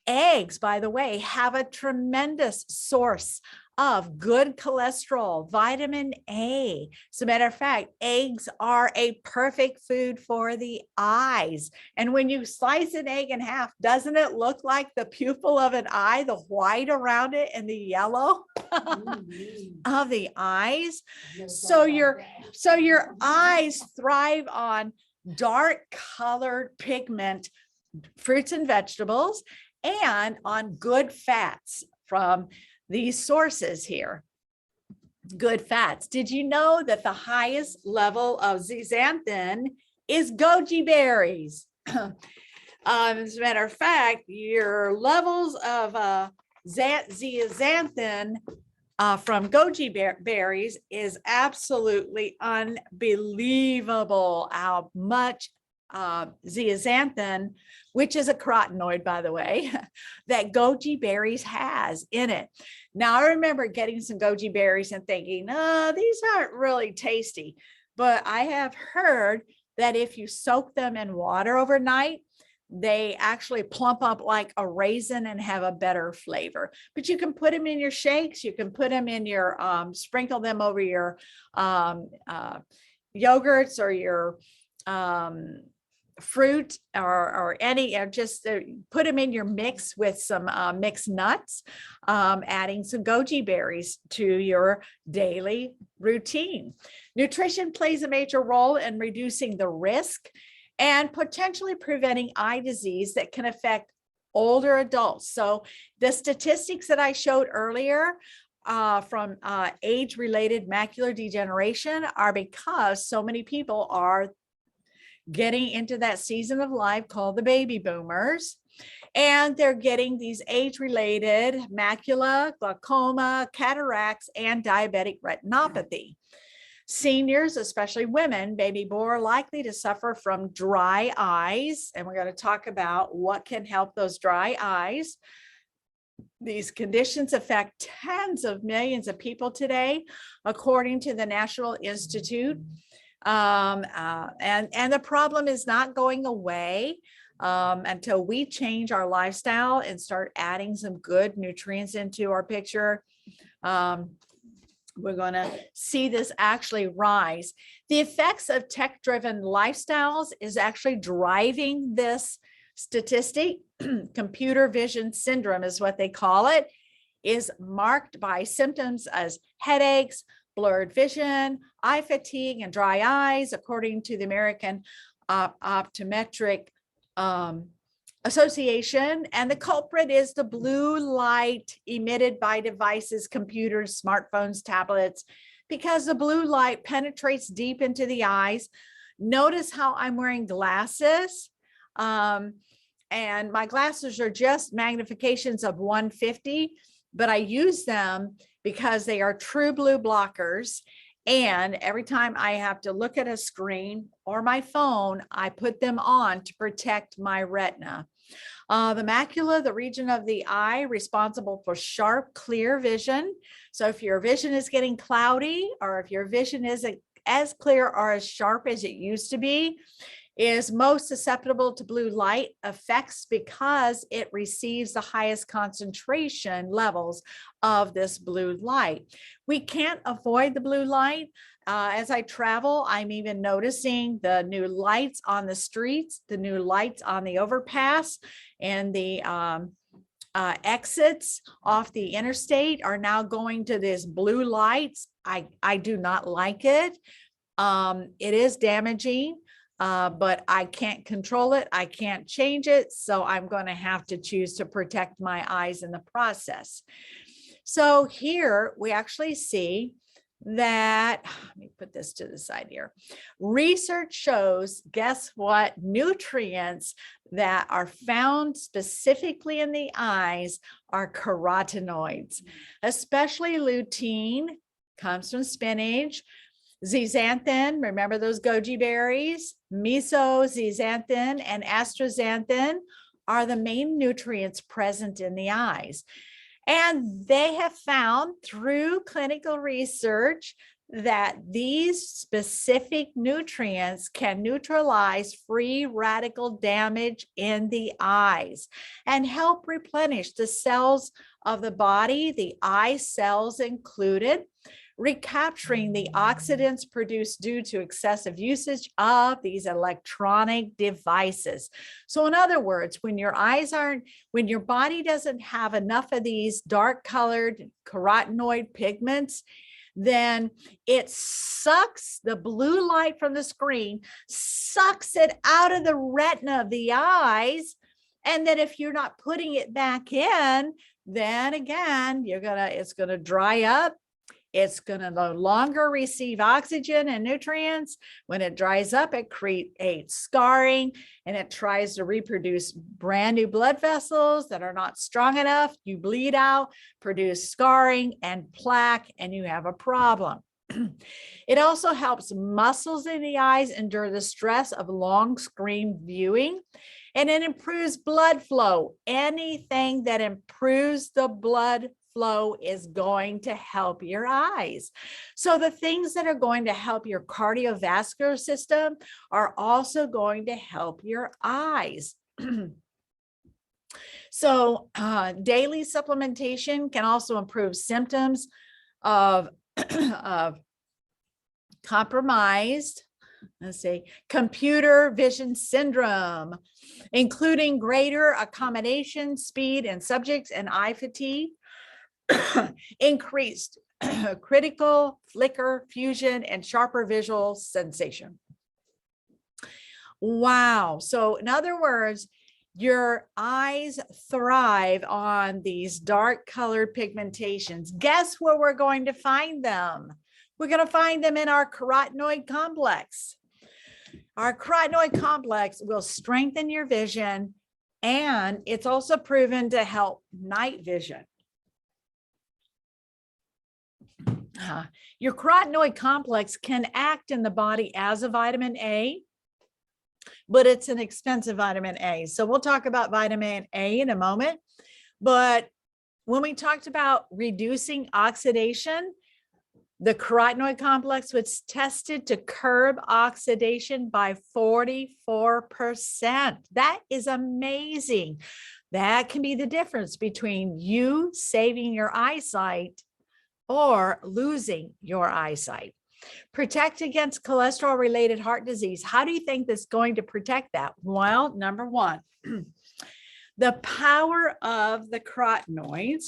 Eggs, by the way, have a tremendous source of good cholesterol, vitamin A. As a matter of fact, eggs are a perfect food for the eyes. And when you slice an egg in half, doesn't it look like the pupil of an eye, the white around it and the yellow of the eyes? So your eyes thrive on dark colored pigment, fruits and vegetables, and on good fats from these sources here. Good fats. Did you know that the highest level of zeaxanthin is goji berries? As a matter of fact, your levels of zeaxanthin from goji berries is absolutely unbelievable how much zeaxanthin, which is a carotenoid, by the way, that goji berries has in it. Now, I remember getting some goji berries and thinking, oh, these aren't really tasty. But I have heard that if you soak them in water overnight, they actually plump up like a raisin and have a better flavor. But you can put them in your shakes. You can put them in your, sprinkle them over your yogurts or your fruit or any, just put them in your mix with some mixed nuts, adding some goji berries to your daily routine. Nutrition plays a major role in reducing the risk and potentially preventing eye disease that can affect older adults. So the statistics that I showed earlier from age-related macular degeneration are because so many people are getting into that season of life called the baby boomers. And they're getting these age-related macula, glaucoma, cataracts, and diabetic retinopathy. Seniors, especially women, may be more likely to suffer from dry eyes. And we're going to talk about what can help those dry eyes. These conditions affect tens of millions of people today, according to the National Institute. And the problem is not going away until we change our lifestyle and start adding some good nutrients into our picture. We're going to see this actually rise. The effects of tech-driven lifestyles is actually driving this statistic. Computer vision syndrome is what they call it, is marked by symptoms as headaches, blurred vision, eye fatigue, and dry eyes, according to the American Optometric Association. And the culprit is the blue light emitted by devices, computers, smartphones, tablets, because the blue light penetrates deep into the eyes. Notice how I'm wearing glasses. And my glasses are just magnifications of 150, but I use them because they are true blue blockers. And every time I have to look at a screen or my phone, I put them on to protect my retina. The macula, the region of the eye responsible for sharp, clear vision. So if your vision is getting cloudy, or if your vision isn't as clear or as sharp as it used to be, is most susceptible to blue light effects because it receives the highest concentration levels of this blue light. We can't avoid the blue light. As I travel, I'm even noticing the new lights on the streets, the new lights on the overpass, and the exits off the interstate are now going to this blue lights. I do not like it. It is damaging. But I can't control it. I can't change it. So I'm going to have to choose to protect my eyes in the process. So here we actually see that, let me put this to the side here. Research shows, guess what? Nutrients that are found specifically in the eyes are carotenoids, especially lutein, comes from spinach. Zeaxanthin, remember those goji berries? Miso, zeaxanthin, and astaxanthin are the main nutrients present in the eyes. And they have found through clinical research that these specific nutrients can neutralize free radical damage in the eyes and help replenish the cells of the body, the eye cells included, recapturing the oxidants produced due to excessive usage of these electronic devices. So in other words, when your body doesn't have enough of these dark colored carotenoid pigments, then it sucks the blue light from the screen, sucks it out of the retina of the eyes. And then if you're not putting it back in, then again, it's gonna dry up. It's going to no longer receive oxygen and nutrients. When it dries up, it creates scarring, and it tries to reproduce brand new blood vessels that are not strong enough. You bleed out, produce scarring and plaque, and you have a problem. It also helps muscles in the eyes endure the stress of long screen viewing, and it improves blood flow. Anything that improves the blood flow is going to help your eyes. So the things that are going to help your cardiovascular system are also going to help your eyes. So daily supplementation can also improve symptoms of, of compromised, computer vision syndrome, including greater accommodation speed in subjects and eye fatigue, increased critical flicker fusion, and sharper visual sensation. Wow. So in other words, Your eyes thrive on these dark colored pigmentations. Guess where we're going to find them? We're going to find them in our carotenoid complex. Our carotenoid complex will strengthen your vision, and it's also proven to help night vision. Your carotenoid complex can act in the body as a vitamin A, but it's an expensive vitamin A. So we'll talk about vitamin A in a moment. But when we talked about reducing oxidation, the carotenoid complex was tested to curb oxidation by 44%. That is amazing. That can be the difference between you saving your eyesight or losing your eyesight. Protect against cholesterol-related heart disease. How do you think this is going to protect that? Well, number one, the power of the carotenoids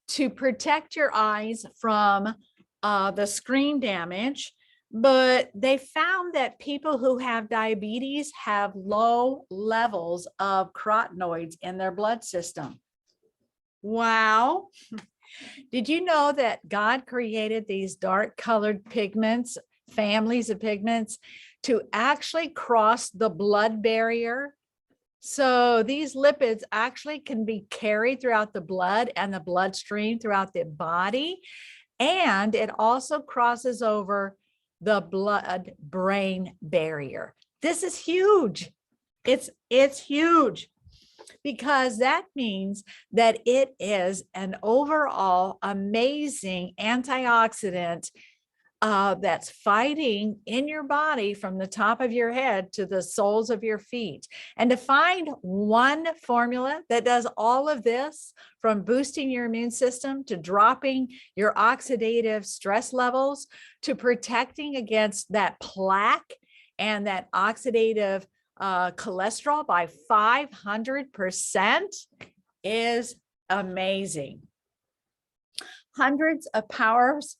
to protect your eyes from the screen damage. But they found that people who have diabetes have low levels of carotenoids in their blood system. Wow. Did you know that God created these dark colored pigments, families of pigments, to actually cross the blood barrier? So these lipids actually can be carried throughout the blood and the bloodstream throughout the body. And it also crosses over the blood-brain barrier. This is huge. It's huge, because that means that it is an overall amazing antioxidant that's fighting in your body from the top of your head to the soles of your feet. And to find one formula that does all of this, from boosting your immune system to dropping your oxidative stress levels to protecting against that plaque and that oxidative cholesterol by 500%, is amazing. Hundreds of pounds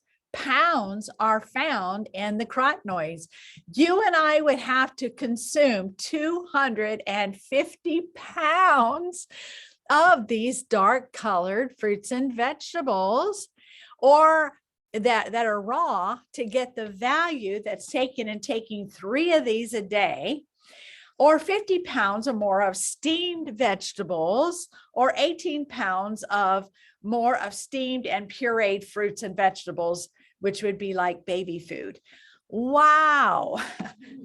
are found in the carotenoids. You and I would have to consume 250 pounds of these dark colored fruits and vegetables, or that are raw, to get the value that's taken in taking 3 of these a day, or 50 pounds or more of steamed vegetables, or 18 pounds of more of steamed and pureed fruits and vegetables, which would be like baby food. Wow,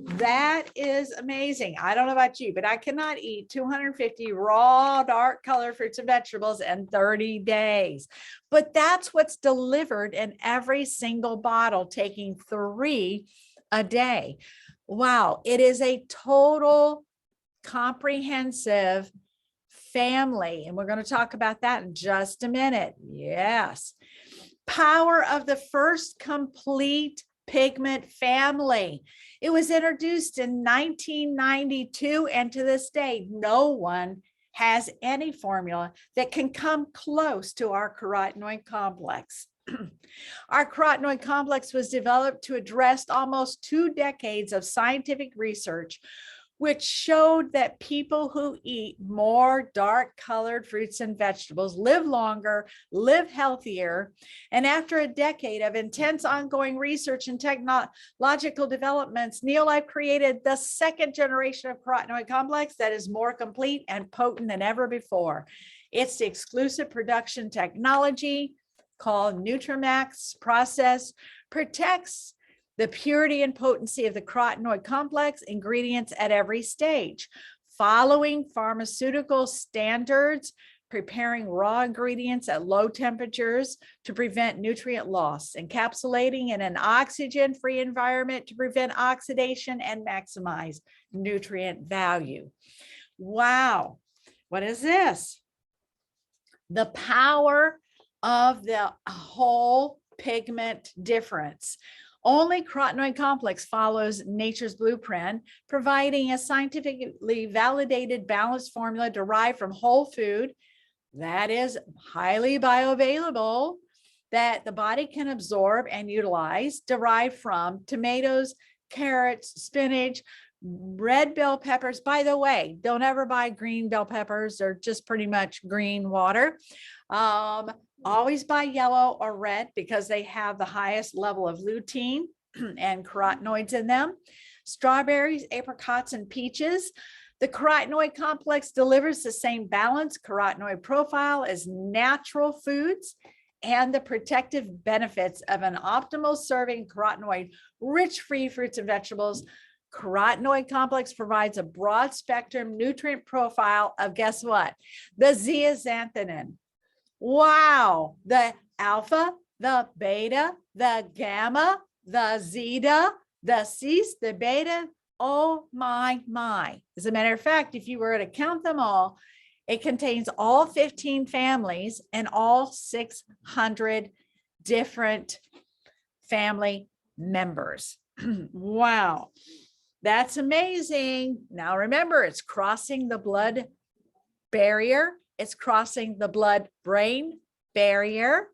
that is amazing. I don't know about you, but I cannot eat 250 raw, dark colored fruits and vegetables in 30 days. But that's what's delivered in every single bottle, taking 3 a day. Wow, it is a total comprehensive family. And we're going to talk about that in just a minute. Yes. Power of the first complete pigment family. It was introduced in 1992, and to this day, no one has any formula that can come close to our carotenoid complex. Our carotenoid complex was developed to address almost 2 decades of scientific research, which showed that people who eat more dark colored fruits and vegetables live longer, live healthier. And after a decade of intense ongoing research and technological developments, Neolife created the 2nd generation of carotenoid complex that is more complete and potent than ever before. It's the exclusive production technology called Nutramax process, protects the purity and potency of the carotenoid complex ingredients at every stage, following pharmaceutical standards, preparing raw ingredients at low temperatures to prevent nutrient loss, encapsulating in an oxygen-free environment to prevent oxidation and maximize nutrient value. Wow, what is this? The power of the whole pigment difference. Only carotenoid complex follows nature's blueprint, providing a scientifically validated balanced formula derived from whole food that is highly bioavailable, that the body can absorb and utilize, derived from tomatoes, carrots, spinach, Red bell peppers, by the way, don't ever buy green bell peppers. They're just pretty much green water. Always buy yellow or red because they have the highest level of lutein and carotenoids in them. Strawberries, apricots, and peaches. The carotenoid complex delivers the same balanced carotenoid profile as natural foods and the protective benefits of an optimal serving carotenoid-rich free fruits and vegetables. Carotenoid complex provides a broad spectrum nutrient profile of, guess what? The zeaxanthin. Wow, the alpha, the beta, the gamma, the zeta, the cis, the beta. Oh my. As a matter of fact, if you were to count them all, it contains all 15 families and all 600 different family members. Wow, that's amazing. Now remember, it's crossing the blood barrier. It's crossing the blood-brain barrier.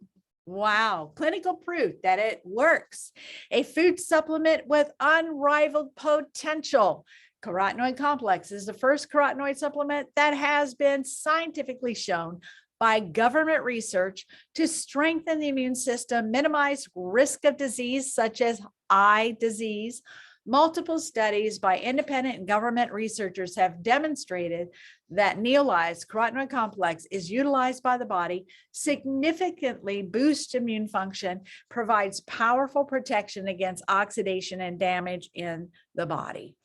Wow, clinical proof that it works. A food supplement with unrivaled potential. Carotenoid complex is the first carotenoid supplement that has been scientifically shown by government research to strengthen the immune system, minimize risk of disease such as eye disease. Multiple studies by independent and government researchers have demonstrated that Neolized carotenoid complex is utilized by the body, significantly boosts immune function, provides powerful protection against oxidation and damage in the body.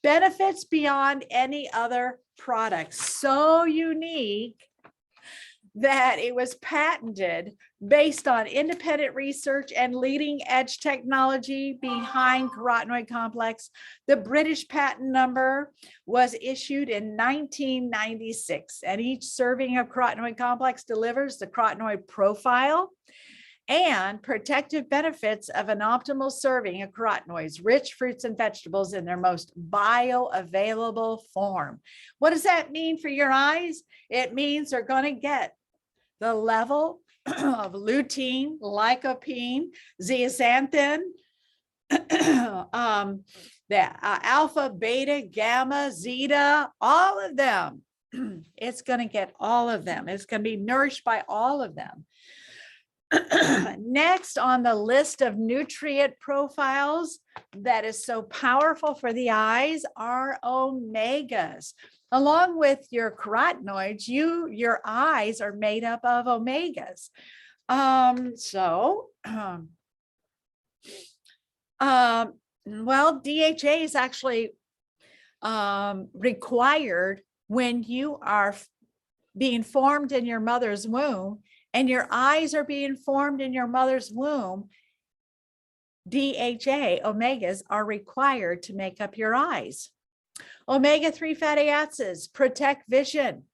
Benefits beyond any other product, so unique that it was patented based on independent research and leading edge technology behind carotenoid complex. The British patent number was issued in 1996, and each serving of carotenoid complex delivers the carotenoid profile and protective benefits of an optimal serving of carotenoids, rich fruits and vegetables in their most bioavailable form. What does that mean for your eyes? It means they're going to get the level of lutein, lycopene, zeaxanthin, the alpha, beta, gamma, zeta, all of them. It's going to get all of them. It's going to be nourished by all of them. Next on the list of nutrient profiles that is so powerful for the eyes are omegas. Along with your carotenoids, your eyes are made up of omegas. Well, DHA is actually required when you are being formed in your mother's womb, and your eyes are being formed in your mother's womb. DHA, omegas, are required to make up your eyes. Omega-3 fatty acids protect vision.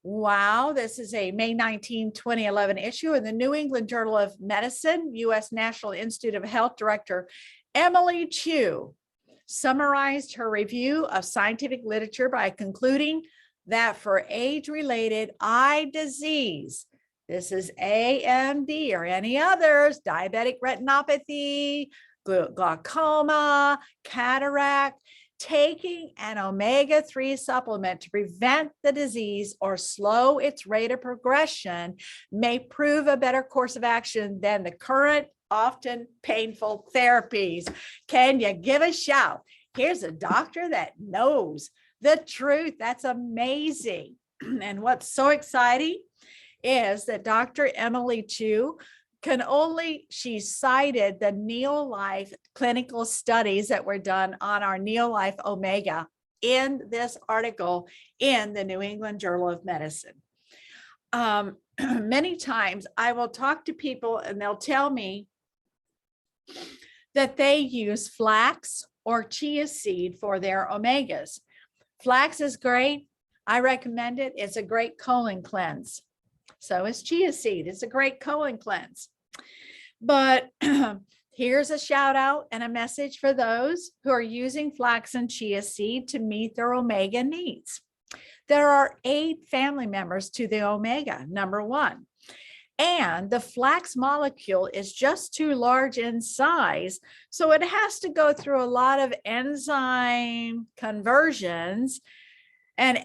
Wow, this is a May 19, 2011 issue in the New England Journal of Medicine. U.S. National Institute of Health Director Emily Chu summarized her review of scientific literature by concluding that for age-related eye disease, this is AMD or any others, diabetic retinopathy, glaucoma, cataract, taking an omega-3 supplement to prevent the disease or slow its rate of progression may prove a better course of action than the current, often painful therapies. Can you give a shout? Here's a doctor that knows the truth. That's amazing. And what's so exciting is that Dr. Emily Chu she cited the Neolife clinical studies that were done on our Neolife Omega in this article in the New England Journal of Medicine. Many times I will talk to people and they'll tell me that they use flax or chia seed for their omegas. Flax is great. I recommend it. It's a great colon cleanse. So is chia seed. It's a great colon cleanse. But here's a shout out and a message for those who are using flax and chia seed to meet their omega needs. There are 8 family members to the omega, number 1. And the flax molecule is just too large in size. So it has to go through a lot of enzyme conversions. And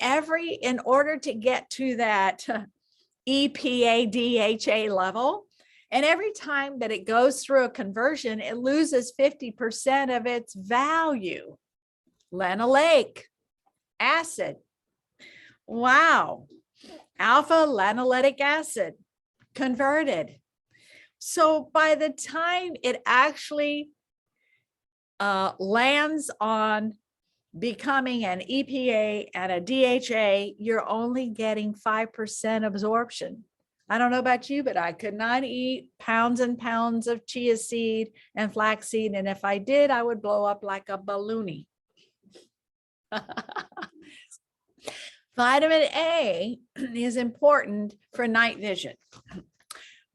in order to get to that EPA, DHA level, and every time that it goes through a conversion, it loses 50% of its value. Linoleic acid. Wow. Alpha linoleic acid converted. So by the time it actually lands on becoming an EPA and a DHA, you're only getting 5% absorption. I don't know about you, but I could not eat pounds and pounds of chia seed and flaxseed. And if I did, I would blow up like a balloonie. Vitamin A is important for night vision.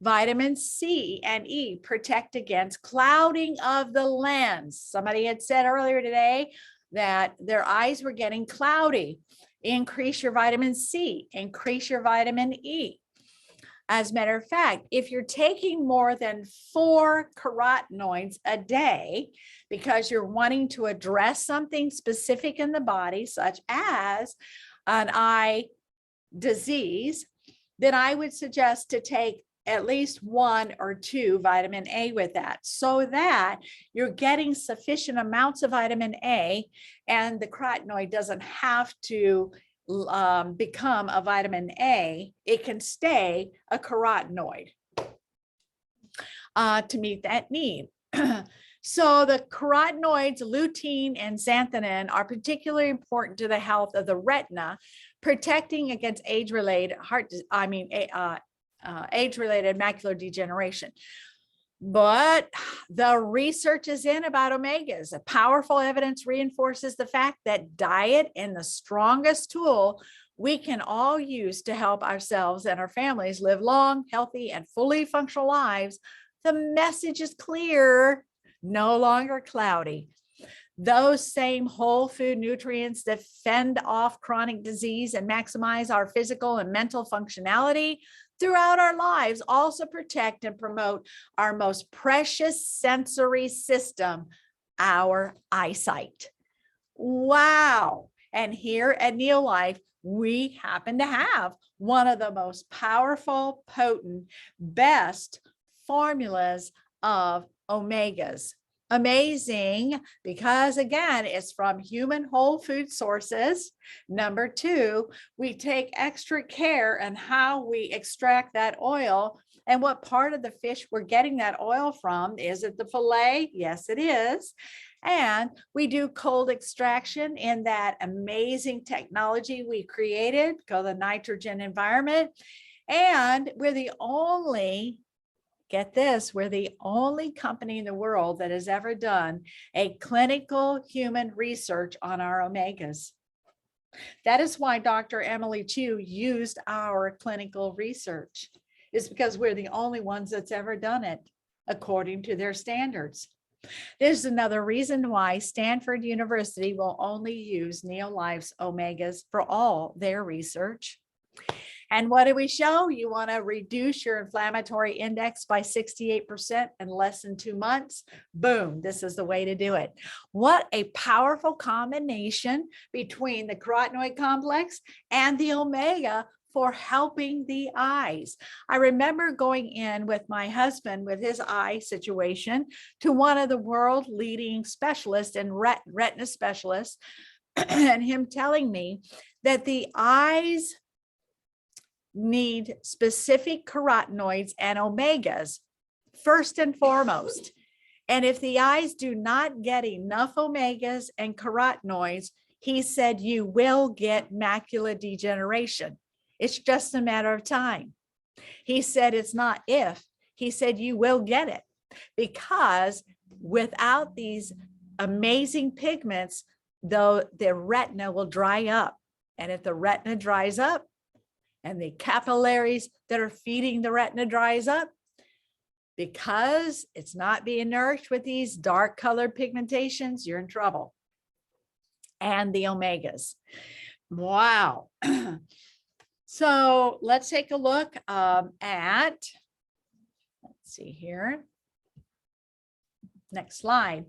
Vitamin C and E protect against clouding of the lens. Somebody had said earlier today that their eyes were getting cloudy. Increase your vitamin C, increase your vitamin E. As a matter of fact, if you're taking more than 4 carotenoids a day because you're wanting to address something specific in the body, such as an eye disease, then I would suggest to take at least 1 or 2 vitamin A with that, so that you're getting sufficient amounts of vitamin A and the carotenoid doesn't have to become a vitamin A. It can stay a carotenoid to meet that need. So the carotenoids, lutein and xanthanin, are particularly important to the health of the retina, protecting against age-related age-related macular degeneration. But the research is in about omegas. Powerful evidence reinforces the fact that diet is the strongest tool we can all use to help ourselves and our families live long, healthy, and fully functional lives. The message is clear, no longer cloudy. Those same whole food nutrients that fend off chronic disease and maximize our physical and mental functionality throughout our lives also protect and promote our most precious sensory system, our eyesight. Wow. And here at Neolife, we happen to have one of the most powerful, potent, best formulas of omegas. Amazing, because again, it's from human whole food sources. Number 2, we take extra care in how we extract that oil and what part of the fish we're getting that oil from. Is it the fillet? Yes, it is. And we do cold extraction in that amazing technology we created called the nitrogen environment. And we're the only, get this, we're the only company in the world that has ever done a clinical human research on our omegas. That is why Dr. Emily Chu used our clinical research, is because we're the only ones that's ever done it according to their standards. There's another reason why Stanford University will only use Neolife's omegas for all their research. And what do we show? You want to reduce your inflammatory index by 68% in less than 2 months. Boom, this is the way to do it. What a powerful combination between the carotenoid complex and the omega for helping the eyes. I remember going in with my husband with his eye situation to one of the world leading specialists and retina specialists, and him telling me that the eyes need specific carotenoids and omegas first and foremost. And if the eyes do not get enough omegas and carotenoids, he said, you will get macular degeneration. It's just a matter of time. He said, it's not if, he said, you will get it, because without these amazing pigments, though, the retina will dry up. And if the retina dries up, and the capillaries that are feeding the retina dries up, because it's not being nourished with these dark colored pigmentations, you're in trouble. And the omegas. Wow. So let's take a look at let's see here. Next slide.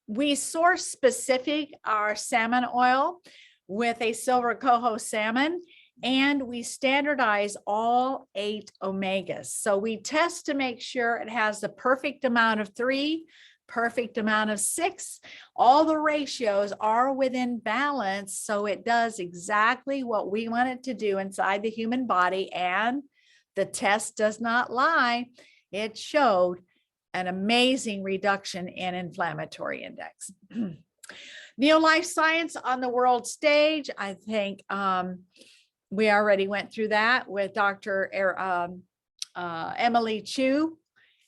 We source specific our salmon oil with a silver coho salmon, and we standardize all 8 omegas. So we test to make sure it has the perfect amount of 3, perfect amount of 6. All the ratios are within balance, so it does exactly what we want it to do inside the human body, and the test does not lie. It showed an amazing reduction in inflammatory index. Neo-life science on the world stage, I think we already went through that with Dr. Emily Chu.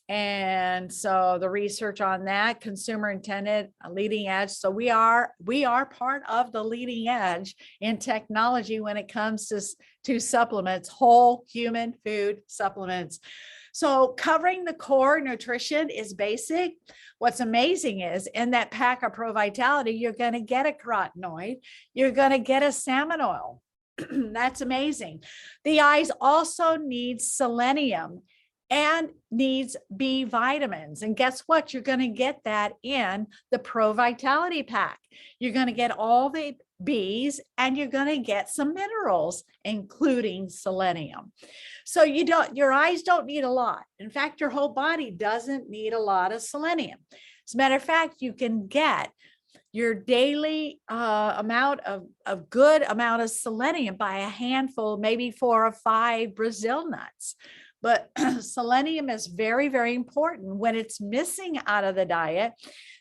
And so the research on that, consumer intended, leading edge. So we are part of the leading edge in technology when it comes to supplements, whole human food supplements. So covering the core nutrition is basic. What's amazing is in that pack of Pro Vitality, you're going to get a carotenoid, you're going to get a salmon oil. That's amazing. The eyes also need selenium and needs B vitamins. And guess what? You're going to get that in the Pro Vitality pack. You're going to get all the B's and you're going to get some minerals, including selenium. So your eyes don't need a lot. In fact, your whole body doesn't need a lot of selenium. As a matter of fact, you can get your daily amount of good amount of selenium by a handful, maybe 4 or 5 Brazil nuts. But selenium is very, very important. When it's missing out of the diet,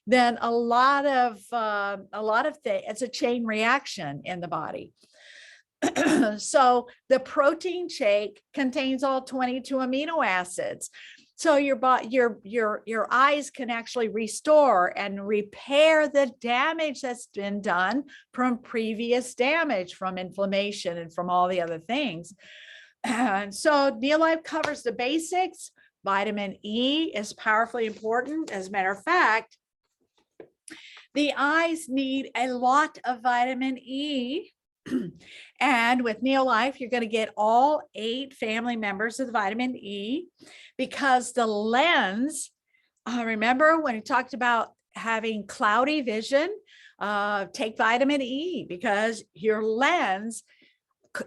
then a lot of things, it's a chain reaction in the body. So the protein shake contains all 22 amino acids. So your eyes can actually restore and repair the damage that's been done from previous damage, from inflammation and from all the other things. And so Neo-Life covers the basics. Vitamin E is powerfully important. As a matter of fact, the eyes need a lot of vitamin E. And with Neo-Life, you're going to get all 8 family members of the vitamin E, because the lens, remember when we talked about having cloudy vision, take vitamin E, because your lens,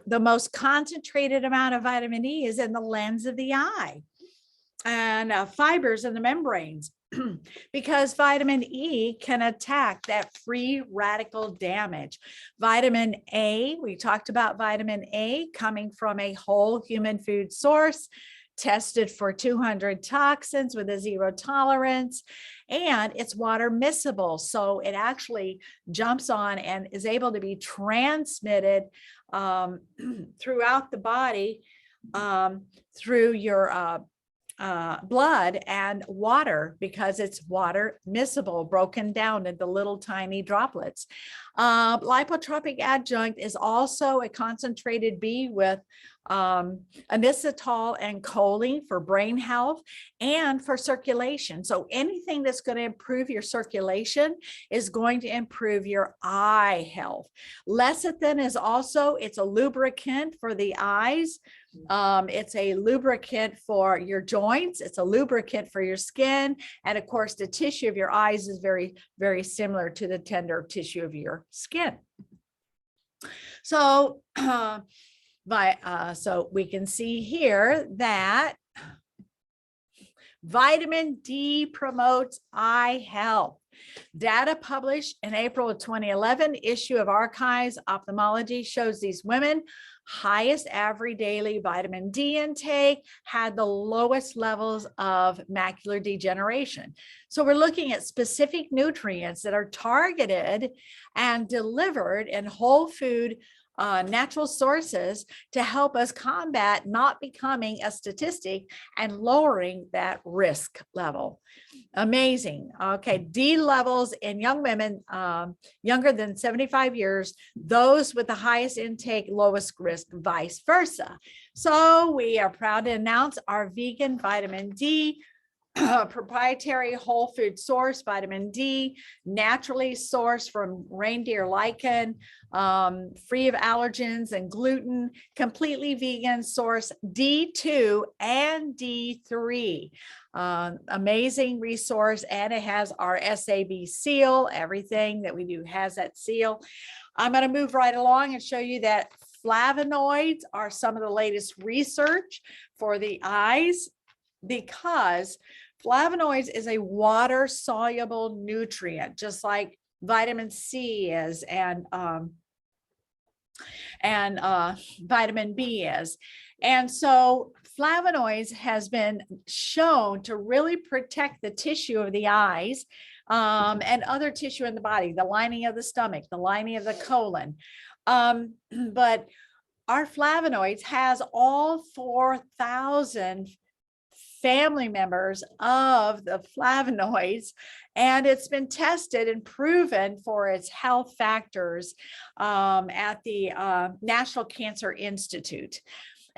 the most concentrated amount of vitamin E is in the lens of the eye, and fibers in the membranes. Because vitamin E can attack that free radical damage. Vitamin A, we talked about vitamin A coming from a whole human food source, tested for 200 toxins with a 0 tolerance, and it's water miscible. So it actually jumps on and is able to be transmitted throughout the body through your blood and water, because it's water miscible, broken down into little tiny droplets. Lipotropic adjunct is also a concentrated B with inositol and choline for brain health and for circulation. So anything that's going to improve your circulation is going to improve your eye health. Lecithin is also, it's a lubricant for the eyes. It's a lubricant for your joints. It's a lubricant for your skin. And of course, the tissue of your eyes is very, very similar to the tender tissue of your skin. So, so we can see here that vitamin D promotes eye health. Data published in April of 2011 issue of Archives Ophthalmology shows these women highest average daily vitamin D intake had the lowest levels of macular degeneration. So we're looking at specific nutrients that are targeted and delivered in whole food natural sources to help us combat not becoming a statistic and lowering that risk level. Amazing. Okay, D levels in young women younger than 75 years, those with the highest intake, lowest risk, vice versa. So we are proud to announce our vegan vitamin D proprietary whole food source, vitamin D, naturally sourced from reindeer lichen, free of allergens and gluten, completely vegan source, D2 and D3. Amazing resource, and it has our SAB seal. Everything that we do has that seal. I'm going to move right along and show you that flavonoids are some of the latest research for the eyes, because flavonoids is a water soluble nutrient, just like vitamin C is, and vitamin B is. And so flavonoids has been shown to really protect the tissue of the eyes and other tissue in the body, the lining of the stomach, the lining of the colon. But our flavonoids has all 4,000 family members of the flavonoids, and it's been tested and proven for its health factors at the National Cancer Institute.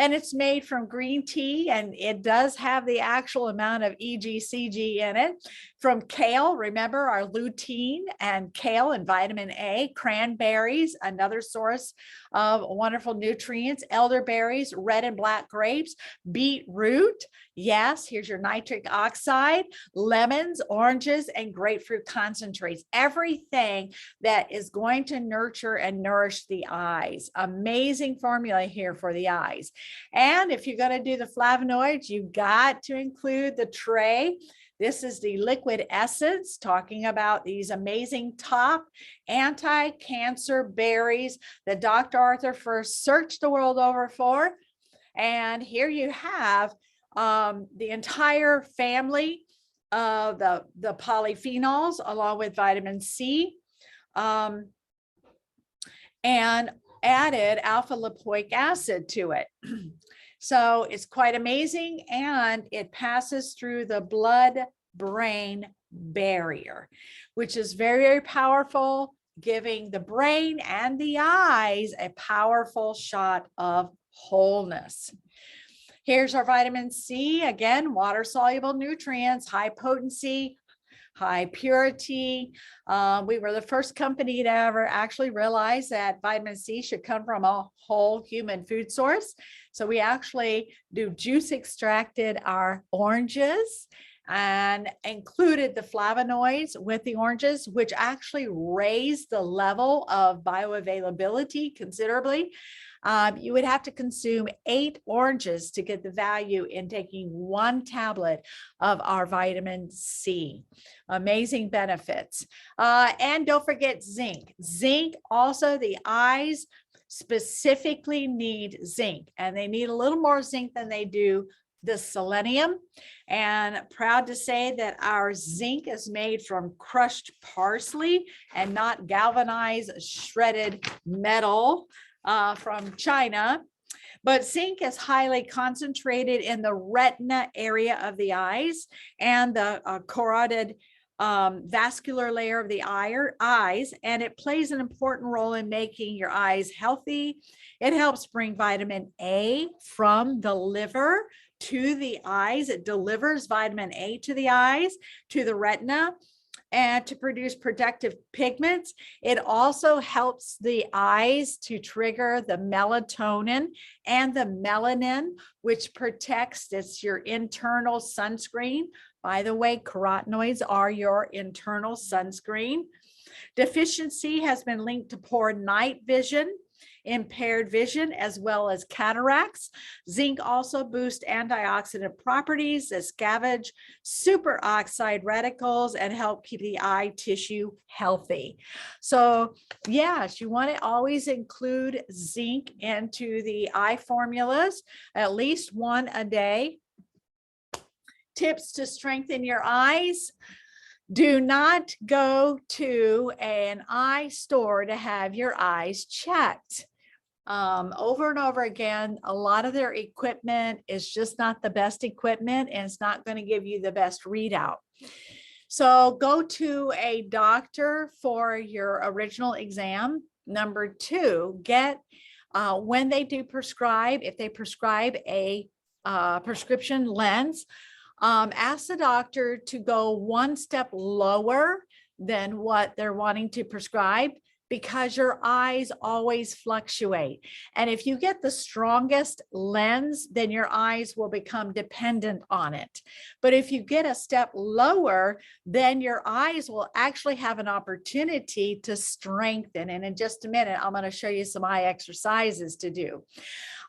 And it's made from green tea, and it does have the actual amount of EGCG in it. From kale, remember our lutein and kale and vitamin A, cranberries, another source of wonderful nutrients, elderberries, red and black grapes, beetroot. Yes, here's your nitric oxide, lemons, oranges, and grapefruit concentrates. Everything that is going to nurture and nourish the eyes. Amazing formula here for the eyes. And if you're going to do the flavonoids, you've got to include the tray. This is the liquid essence, talking about these amazing top anti-cancer berries that Dr. Arthur first searched the world over for. And here you have the entire family of the polyphenols, along with vitamin C, and added alpha lipoic acid to it. So it's quite amazing, and it passes through the blood-brain barrier, which is very, very powerful, giving the brain and the eyes a powerful shot of wholeness. Here's our vitamin C, again, water-soluble nutrients, high potency, high purity. We were the first company to ever actually realize that vitamin C should come from a whole human food source. So we actually do juice extracted our oranges and included the flavonoids with the oranges, which actually raised the level of bioavailability considerably. You would have to consume 8 oranges to get the value in taking 1 tablet of our vitamin C. Amazing benefits. And don't forget zinc. Zinc also, the eyes specifically need zinc, and they need a little more zinc than they do the selenium. And proud to say that our zinc is made from crushed parsley and not galvanized shredded metal from China. But zinc is highly concentrated in the retina area of the eyes and the carotid vascular layer of the eyes, and it plays an important role in making your eyes healthy. It helps bring vitamin A from the liver to the eyes. It delivers vitamin A to the eyes, to the retina, and to produce protective pigments. It also helps the eyes to trigger the melatonin and the melanin, which protects, it's your internal sunscreen. By the way, carotenoids are your internal sunscreen. Deficiency has been linked to poor night vision, impaired vision, as well as cataracts. Zinc also boosts antioxidant properties that scavenge superoxide radicals and help keep the eye tissue healthy. So yes, you want to always include zinc into the eye formulas, at least 1 a day. Tips to strengthen your eyes. Do not go to an eye store to have your eyes checked. Over and over again, a lot of their equipment is just not the best equipment, and it's not going to give you the best readout. So go to a doctor for your original exam. Number 2, get when they do prescribe, if they prescribe a prescription lens, ask the doctor to go one step lower than what they're wanting to prescribe, because your eyes always fluctuate. And if you get the strongest lens, then your eyes will become dependent on it. But if you get a step lower, then your eyes will actually have an opportunity to strengthen. And in just a minute, I'm going to show you some eye exercises to do.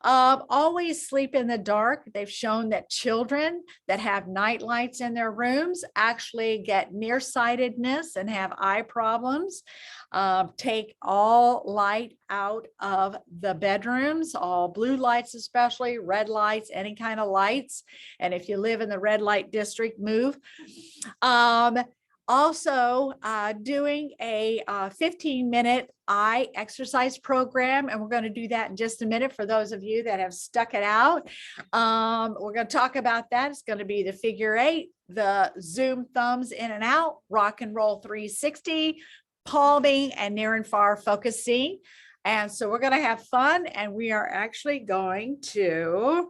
Always sleep in the dark. They've shown that children that have night lights in their rooms actually get nearsightedness and have eye problems. Take all light out of the bedrooms, all blue lights, especially red lights, any kind of lights. And if you live in the red light district, move. Also doing a 15-minute eye exercise program. And we're going to do that in just a minute for those of you that have stuck it out. We're going to talk about that. It's going to be the figure 8, the zoom thumbs in and out, rock and roll 360, palming, and near and far focusing. And so we're going to have fun, and we are actually going to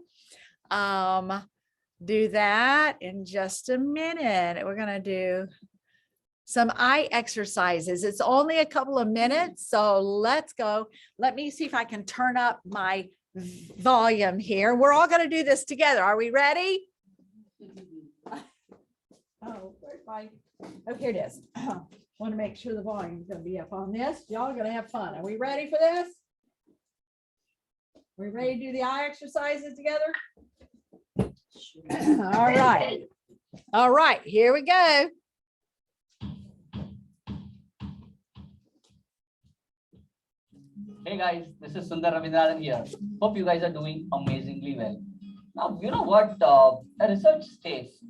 do that in just a minute. We're going to do some eye exercises. It's only a couple of minutes, so let's go. Let me see if I can turn up my volume here. We're all going to do this together. Are we ready? Oh, where's my, oh, here it is. Want to make sure the volume is going to be up on this. Y'all are going to have fun. Are we ready for this? Are we ready to do the eye exercises together? All right. All right, here we go. Hey guys, this is Sundar Ravindranan here. Hope you guys are doing amazingly well. Now, you know what the research states?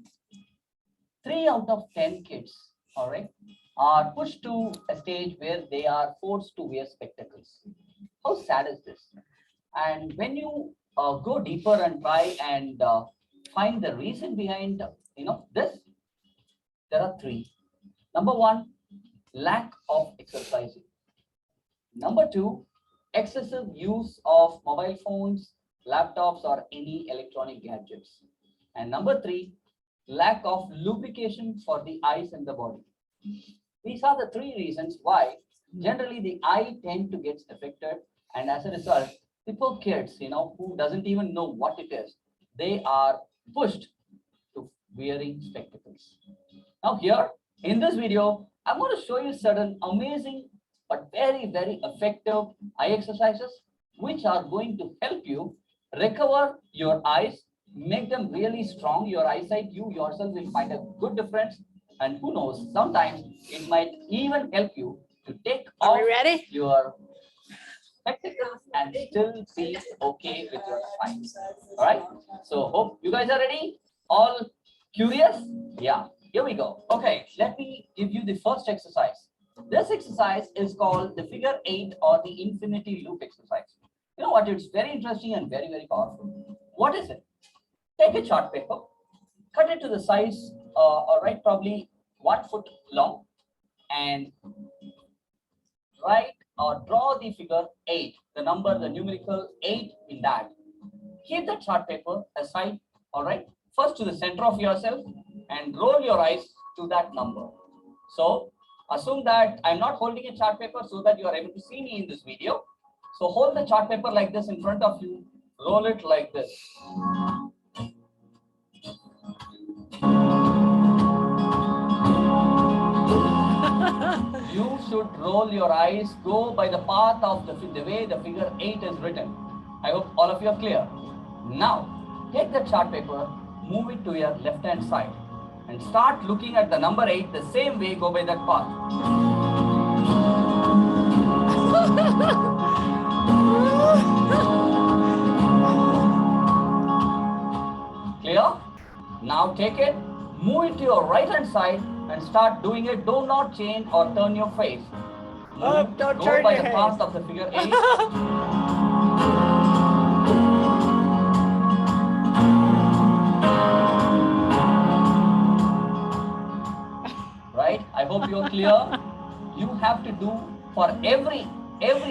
3 out of 10 kids, all right, are pushed to a stage where they are forced to wear spectacles. How sad is this? And when you go deeper and try and find the reason behind, this, there are 3. Number 1, lack of exercising. Number 2, excessive use of mobile phones, laptops, or any electronic gadgets. And number 3, lack of lubrication for the eyes and the body. These are the 3 reasons why generally the eye tend to get affected, and as a result, the poor kids, who doesn't even know what it is, they are pushed to wearing spectacles. Now here in this video, I'm going to show you certain amazing but very, very effective eye exercises, which are going to help you recover your eyes, make them really strong, your eyesight. You yourself will find a good difference. And who knows, sometimes it might even help you to take off your spectacles and still be okay with your sight. All right. So hope you guys are ready. All curious? Yeah, here we go. Okay, let me give you the first exercise. This exercise is called the figure 8 or the infinity loop exercise. You know what? It's very interesting and very, very powerful. What is it? Take a chart paper, cut it to the size, all right, probably 1 foot long, and write or draw the figure 8, the number, the numerical 8 in that. Keep the chart paper aside, all right, first to the center of yourself, and roll your eyes to that number. So assume that I'm not holding a chart paper so that you are able to see me in this video. So hold the chart paper like this in front of you, roll it like this. You should roll your eyes, go by the path of the way the figure 8 is written. I hope all of you are clear. Now, take the chart paper, move it to your left hand side, and start looking at the number 8 the same way, go by that path. Clear? Now take it, move it to your right hand side and start doing it. Do not change or turn your face. Don't go turn by your the head. path of the figure 8. Right? I hope you're clear. You have to do for every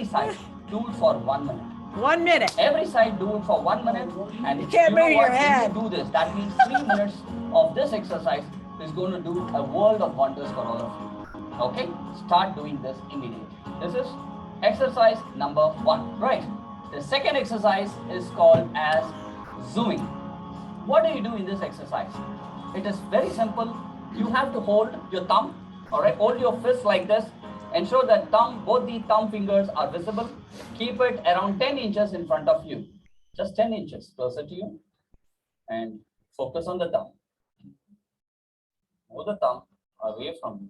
side, do it for 1 minute. 1 minute. Every side do it for 1 minute, and You can't know move your what? When head. you do this, that means 3 minutes of this exercise is going to do a world of wonders for all of you. Okay, start doing this immediately. This is exercise number 1, right? The second exercise is called as zooming. What do you do in this exercise? It is very simple. You have to hold your thumb, all right? Hold your fist like this. Ensure that both the thumb fingers are visible. Keep it around 10 inches in front of you. Just 10 inches closer to you. And focus on the thumb. Move the thumb away from you.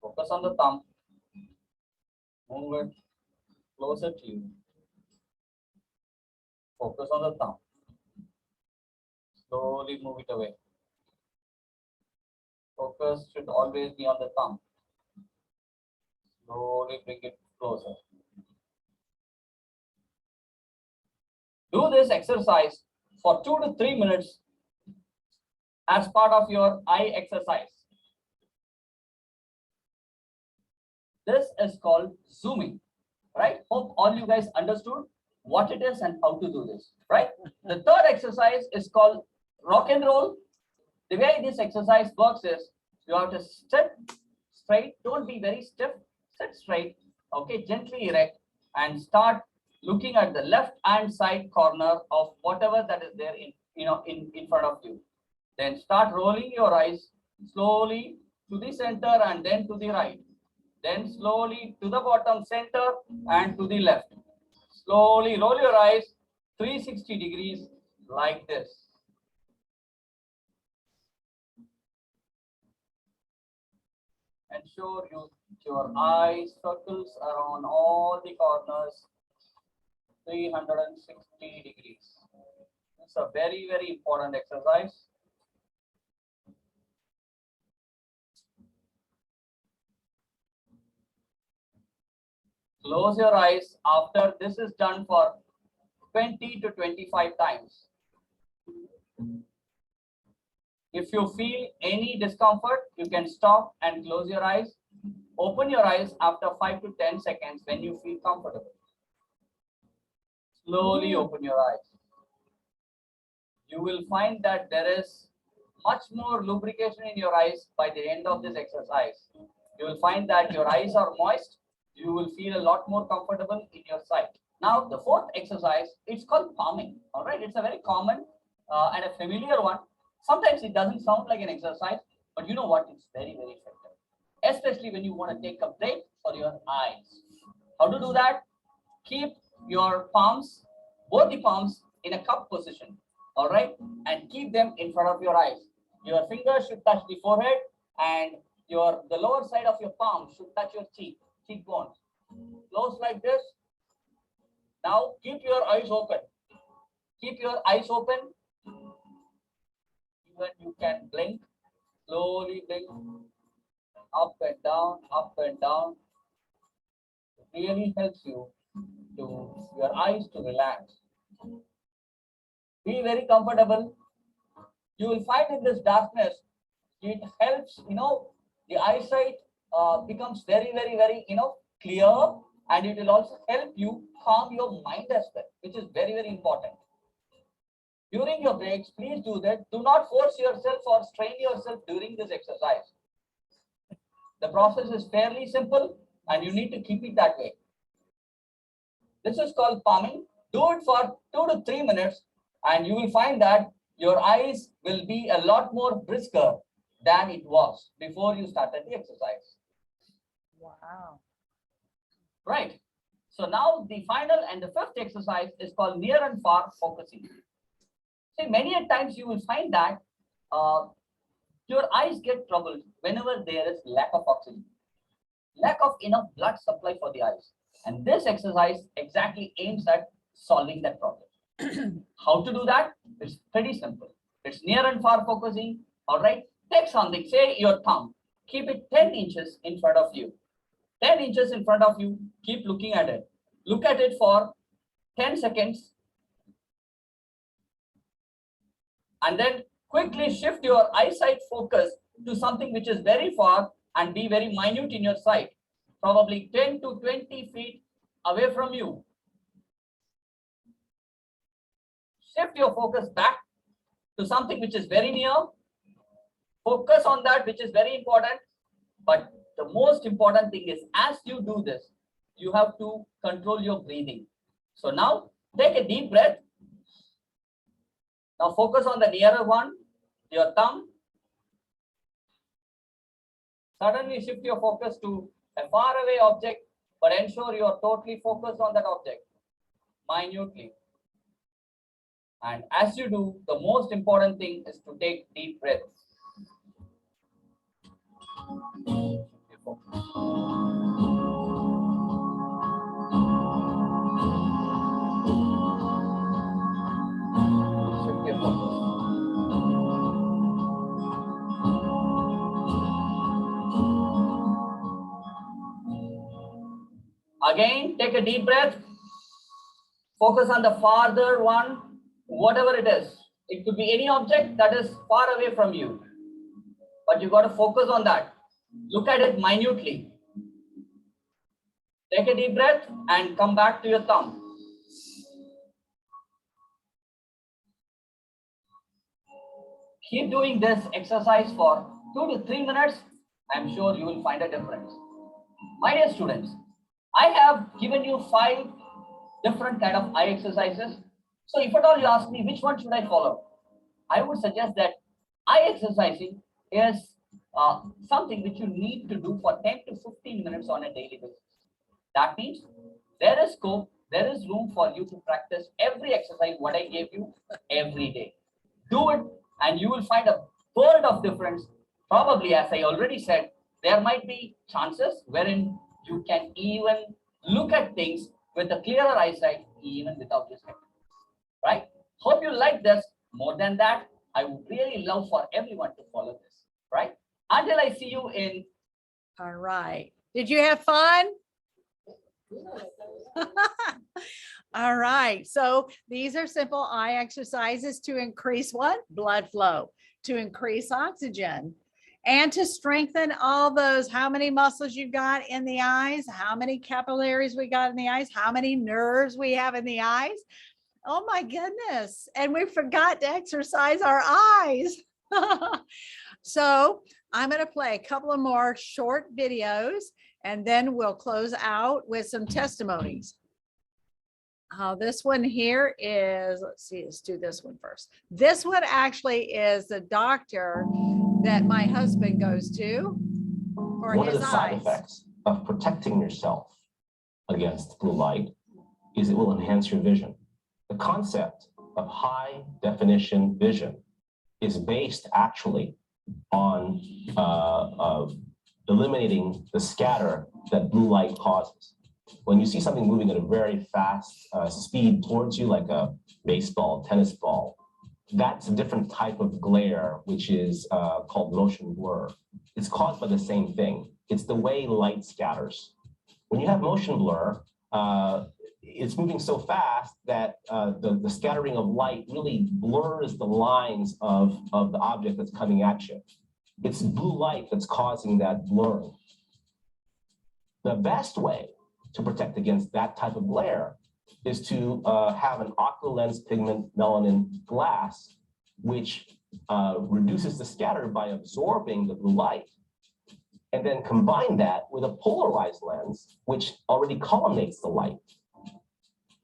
Focus on the thumb. Move it closer to you. Focus on the thumb. Slowly move it away. Focus should always be on the thumb. Slowly bring it closer. Do this exercise for 2 to 3 minutes as part of your eye exercise. This is called zooming, right? Hope all you guys understood what it is and how to do this, right? The third exercise is called rock and roll. The way this exercise works is you have to sit straight, don't be very stiff, sit straight, okay, gently erect, and start looking at the left hand side corner of whatever that is there in front of you. Then start rolling your eyes slowly to the center and then to the right. Then slowly to the bottom center and to the left. Slowly roll your eyes 360 degrees like this. Ensure your eye circles around all the corners 360 degrees. It's a very, very important exercise. Close your eyes after this is done for 20 to 25 times. If you feel any discomfort, you can stop and close your eyes. Open your eyes after 5 to 10 seconds when you feel comfortable. Slowly open your eyes. You will find that there is much more lubrication in your eyes by the end of this exercise. You will find that your eyes are moist. You will feel a lot more comfortable in your sight. Now, the fourth exercise, it's called palming. All right, it's a very common and a familiar one. Sometimes it doesn't sound like an exercise, but you know what? It's very, very effective, especially when you want to take a break for your eyes. How to do that? Keep your palms, both the palms, in a cup position. All right, and keep them in front of your eyes. Your fingers should touch the forehead, and the lower side of your palm should touch your cheekbones. Close like this. Now keep your eyes open. Keep your eyes open. Even you can blink. Slowly blink. Up and down, up and down. It really helps you your eyes to relax. Be very comfortable. You will find in this darkness, it helps, the eyesight becomes very, very, very, clear, and it will also help you calm your mind as well, which is very, very important. During your breaks, please do that. Do not force yourself or strain yourself during this exercise. The process is fairly simple, and you need to keep it that way. This is called palming. Do it for 2 to 3 minutes, and you will find that your eyes will be a lot more brisker than it was before you started the exercise. Wow. Right. So now the final and the fifth exercise is called near and far focusing. See, many a times you will find that your eyes get troubled whenever there is lack of oxygen, lack of enough blood supply for the eyes. And this exercise exactly aims at solving that problem. How to do that? It's pretty simple. It's near and far focusing. All right. Take something, say your thumb. Keep it 10 inches in front of you. 10 inches in front of you. Keep looking at it. Look at it for 10 seconds. And then quickly shift your eyesight focus to something which is very far and be very minute in your sight. Probably 10 to 20 feet away from you. shift your focus back to something which is very near. Focus on that, which is very important. But the most important thing is, as you do this, you have to control your breathing. So now take a deep breath. Now focus on the nearer one, your thumb. Suddenly shift your focus to a faraway object, but ensure you are totally focused on that object, minutely. And as you do, the most important thing is to take deep breaths. Shift your focus. Again, take a deep breath. Focus on the farther one, whatever it is. It could be any object that is far away from you, but you got to focus on that. Look at it minutely. Take a deep breath and come back to your thumb. Keep doing this exercise for 2 to 3 minutes. I'm sure you will find a difference. My dear students, I have given you 5 different kind of eye exercises. So if at all you ask me which one should I follow, I would suggest that eye exercising is something which you need to do for 10 to 15 minutes on a daily basis. That means there is scope, there is room for you to practice every exercise what I gave you every day. Do it and you will find a world of difference. Probably, as I already said, there might be chances wherein you can even look at things with a clearer eyesight even without this technique. Right? Hope you like this. More than that, I would really love for everyone to follow this. Right? Until I see you in. All right. Did you have fun? All right. So these are simple eye exercises to increase what? Blood flow, to increase oxygen, and to strengthen all those, how many muscles you've got in the eyes, how many capillaries we got in the eyes, how many nerves we have in the eyes. Oh my goodness. And we forgot to exercise our eyes. So I'm going to play a couple of more short videos and then we'll close out with some testimonies. This one here is, let's see, let's do this one first. This one actually is the doctor that my husband goes to for One of his the side eyes. effects of protecting yourself against blue light is it will enhance your vision. The concept of high definition vision is based actually on eliminating the scatter that blue light causes. When you see something moving at a very fast speed towards you, like a baseball, tennis ball, that's a different type of glare, which is called motion blur. It's caused by the same thing. It's the way light scatters. When you have motion blur, it's moving so fast that the scattering of light really blurs the lines of the object that's coming at you. It's blue light that's causing that blurring. The best way to protect against that type of glare is to have an ocular lens pigment melanin glass, which reduces the scatter by absorbing the blue light, and then combine that with a polarized lens, which already collimates the light.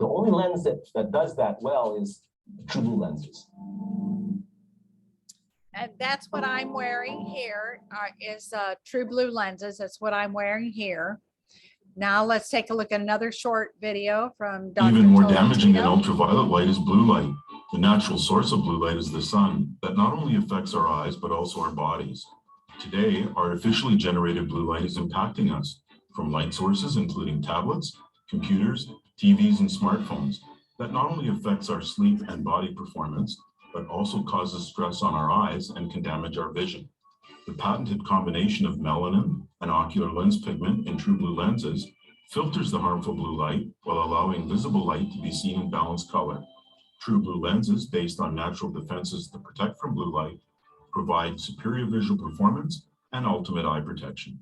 The only lens that does that well is true blue lenses. And that's what I'm wearing here is true blue lenses. That's what I'm wearing here. Now let's take a look at another short video from Dr. Even more Tolentino. damaging than ultraviolet light is blue light. The natural source of blue light is the sun that not only affects our eyes, but also our bodies. Today, artificially generated blue light is impacting us from light sources, including tablets, computers, TVs, and smartphones that not only affects our sleep and body performance, but also causes stress on our eyes and can damage our vision. The patented combination of melanin and ocular lens pigment in true blue lenses filters the harmful blue light while allowing visible light to be seen in balanced color. True blue lenses, based on natural defenses to protect from blue light, provide superior visual performance and ultimate eye protection.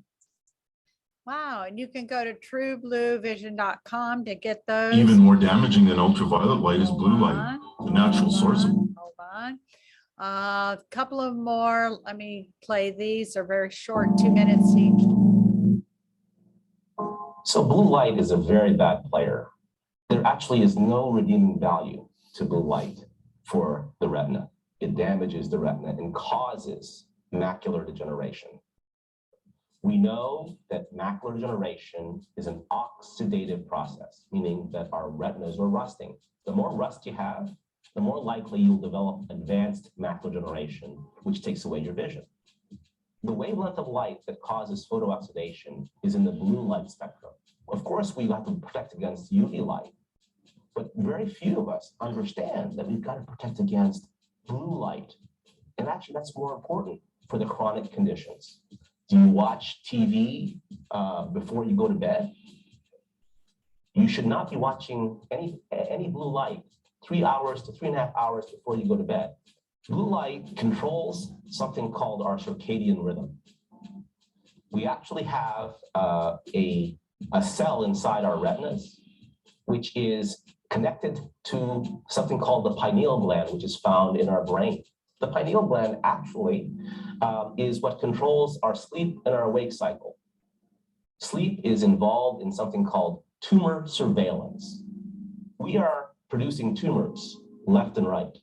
Wow, and you can go to truebluevision.com to get those. Even more damaging than ultraviolet light is blue light, Hold the natural source of. Hold on. A couple of more. Let me play these. They're very short, 2 minutes each. So blue light is a very bad player. There actually is no redeeming value to blue light for the retina. It damages the retina and causes macular degeneration. We know that macular degeneration is an oxidative process, meaning that our retinas are rusting. The more rust you have, the more likely you'll develop advanced macular degeneration, which takes away your vision. The wavelength of light that causes photooxidation is in the blue light spectrum. Of course, we have to protect against UV light, but very few of us understand that we've got to protect against blue light. And actually, that's more important for the chronic conditions. Do you watch TV before you go to bed? You should not be watching any blue light 3 hours to 3.5 hours before you go to bed. Blue light controls something called our circadian rhythm. We actually have a cell inside our retinas, which is connected to something called the pineal gland, which is found in our brain. The pineal gland actually is what controls our sleep and our awake cycle. Sleep is involved in something called tumor surveillance. We are producing tumors left and right.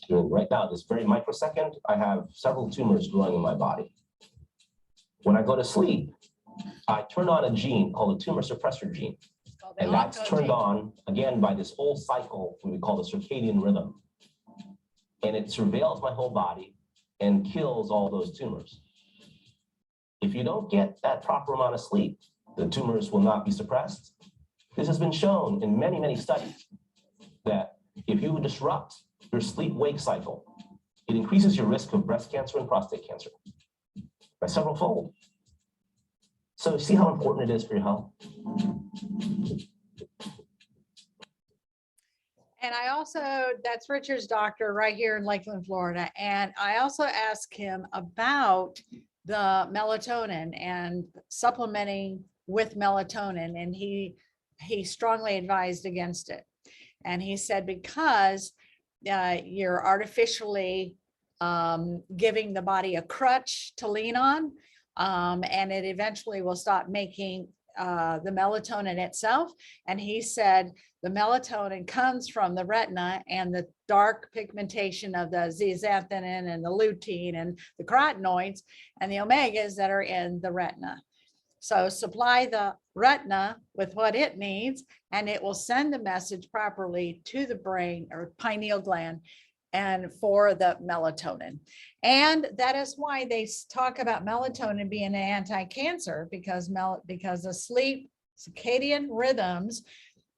Right now, this very microsecond, I have several tumors growing in my body. When I go to sleep, I turn on a gene called the tumor suppressor gene. And that's turned on, again, by this whole cycle we call the circadian rhythm. And it surveils my whole body and kills all those tumors. If you don't get that proper amount of sleep, the tumors will not be suppressed. This has been shown in many, many studies that if you disrupt your sleep-wake cycle, it increases your risk of breast cancer and prostate cancer by several fold. So see how important it is for your health? And I also, that's Richard's doctor right here in Lakeland, Florida. And I also asked him about the melatonin and supplementing with melatonin. And he strongly advised against it. And he said, because you're artificially giving the body a crutch to lean on, and it eventually will stop making the melatonin itself. And he said the melatonin comes from the retina and the dark pigmentation of the zeaxanthin and the lutein and the carotenoids and the omegas that are in the retina. So supply the retina with what it needs, and it will send the message properly to the brain or pineal gland and for the melatonin. And that is why they talk about melatonin being an anti-cancer, because the sleep circadian rhythms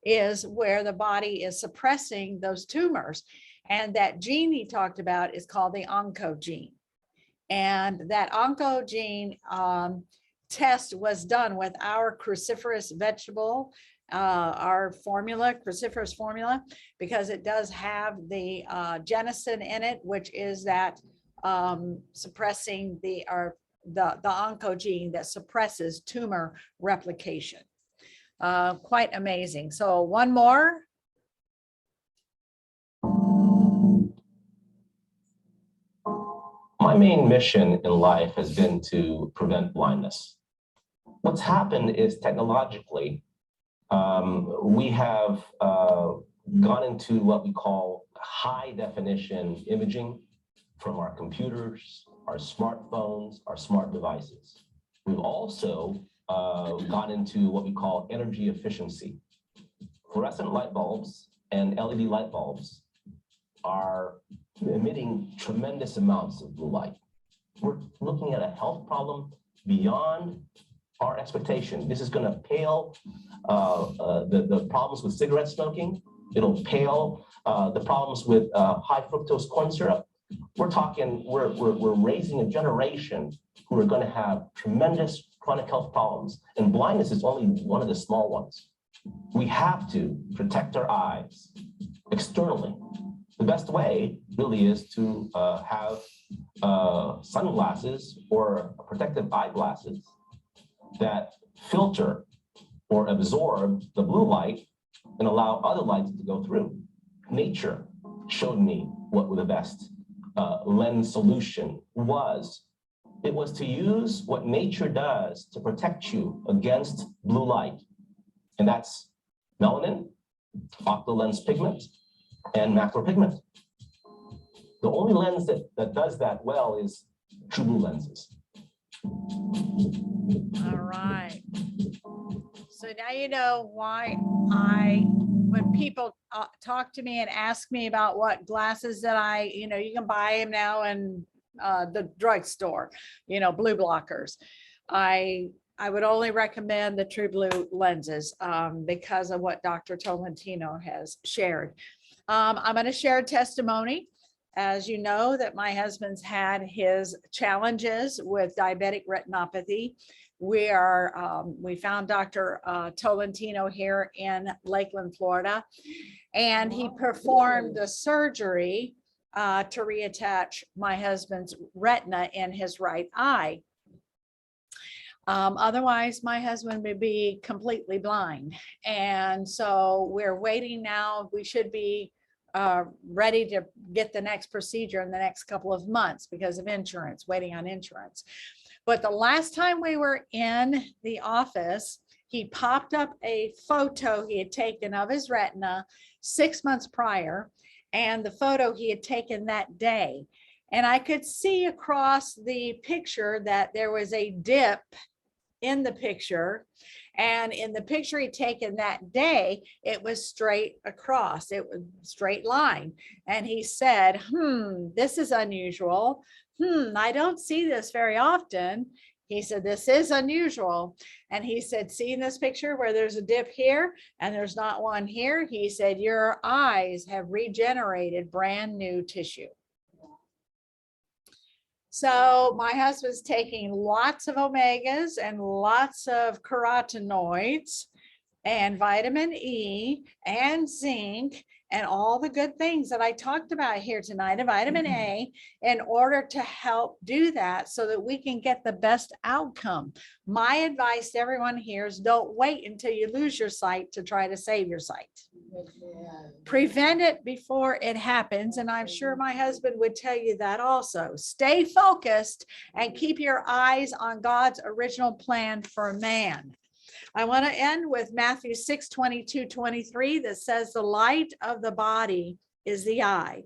is where the body is suppressing those tumors. And that gene he talked about is called the oncogene. And that oncogene test was done with our cruciferous vegetable, our formula, cruciferous formula, because it does have the genesin in it, which is that suppressing the oncogene that suppresses tumor replication. Quite amazing. So one more. My main mission in life has been to prevent blindness. What's happened is technologically, we have gone into what we call high definition imaging from our computers, our smartphones, our smart devices. We've also gone into what we call energy efficiency. Fluorescent light bulbs and LED light bulbs are emitting tremendous amounts of blue light. We're looking at a health problem beyond our expectation. This is going to pale the problems with cigarette smoking. It'll pale the problems with high fructose corn syrup. We're talking, we're raising a generation who are going to have tremendous chronic health problems, and blindness is only one of the small ones. We have to protect our eyes externally. The best way really is to have sunglasses or protective eyeglasses that filter or absorb the blue light and allow other lights to go through. Nature showed me what the best lens solution was. It was to use what nature does to protect you against blue light. And that's melanin, ocular lens pigment, and macular pigment. The only lens that does that well is true blue lenses. All right. So now you know why when people talk to me and ask me about what glasses that you can buy them now in the drugstore, blue blockers. I would only recommend the true blue lenses because of what Dr. Tolentino has shared. I'm going to share a testimony. As you know, that my husband's had his challenges with diabetic retinopathy. We found Dr. Tolentino here in Lakeland, Florida, and he performed the surgery to reattach my husband's retina in his right eye. Otherwise, my husband would be completely blind. And so we're waiting now. We should be ready to get the next procedure in the next couple of months because of insurance, waiting on insurance. But the last time we were in the office, he popped up a photo he had taken of his retina 6 months prior, and the photo he had taken that day. And I could see across the picture that there was a dip in the picture. And in the picture he'd taken that day, it was straight across, it was straight line. And he said, this is unusual. I don't see this very often. He said, this is unusual. And he said, see in this picture where there's a dip here and there's not one here? He said, your eyes have regenerated brand new tissue. So my husband's taking lots of omegas and lots of carotenoids and vitamin E and zinc and all the good things that I talked about here tonight, and vitamin A, in order to help do that so that we can get the best outcome. My advice to everyone here is don't wait until you lose your sight to try to save your sight. Prevent it before it happens. And I'm sure my husband would tell you that also. Stay focused and keep your eyes on God's original plan for man. I want to end with Matthew 6:22-23 that says the light of the body is the eye.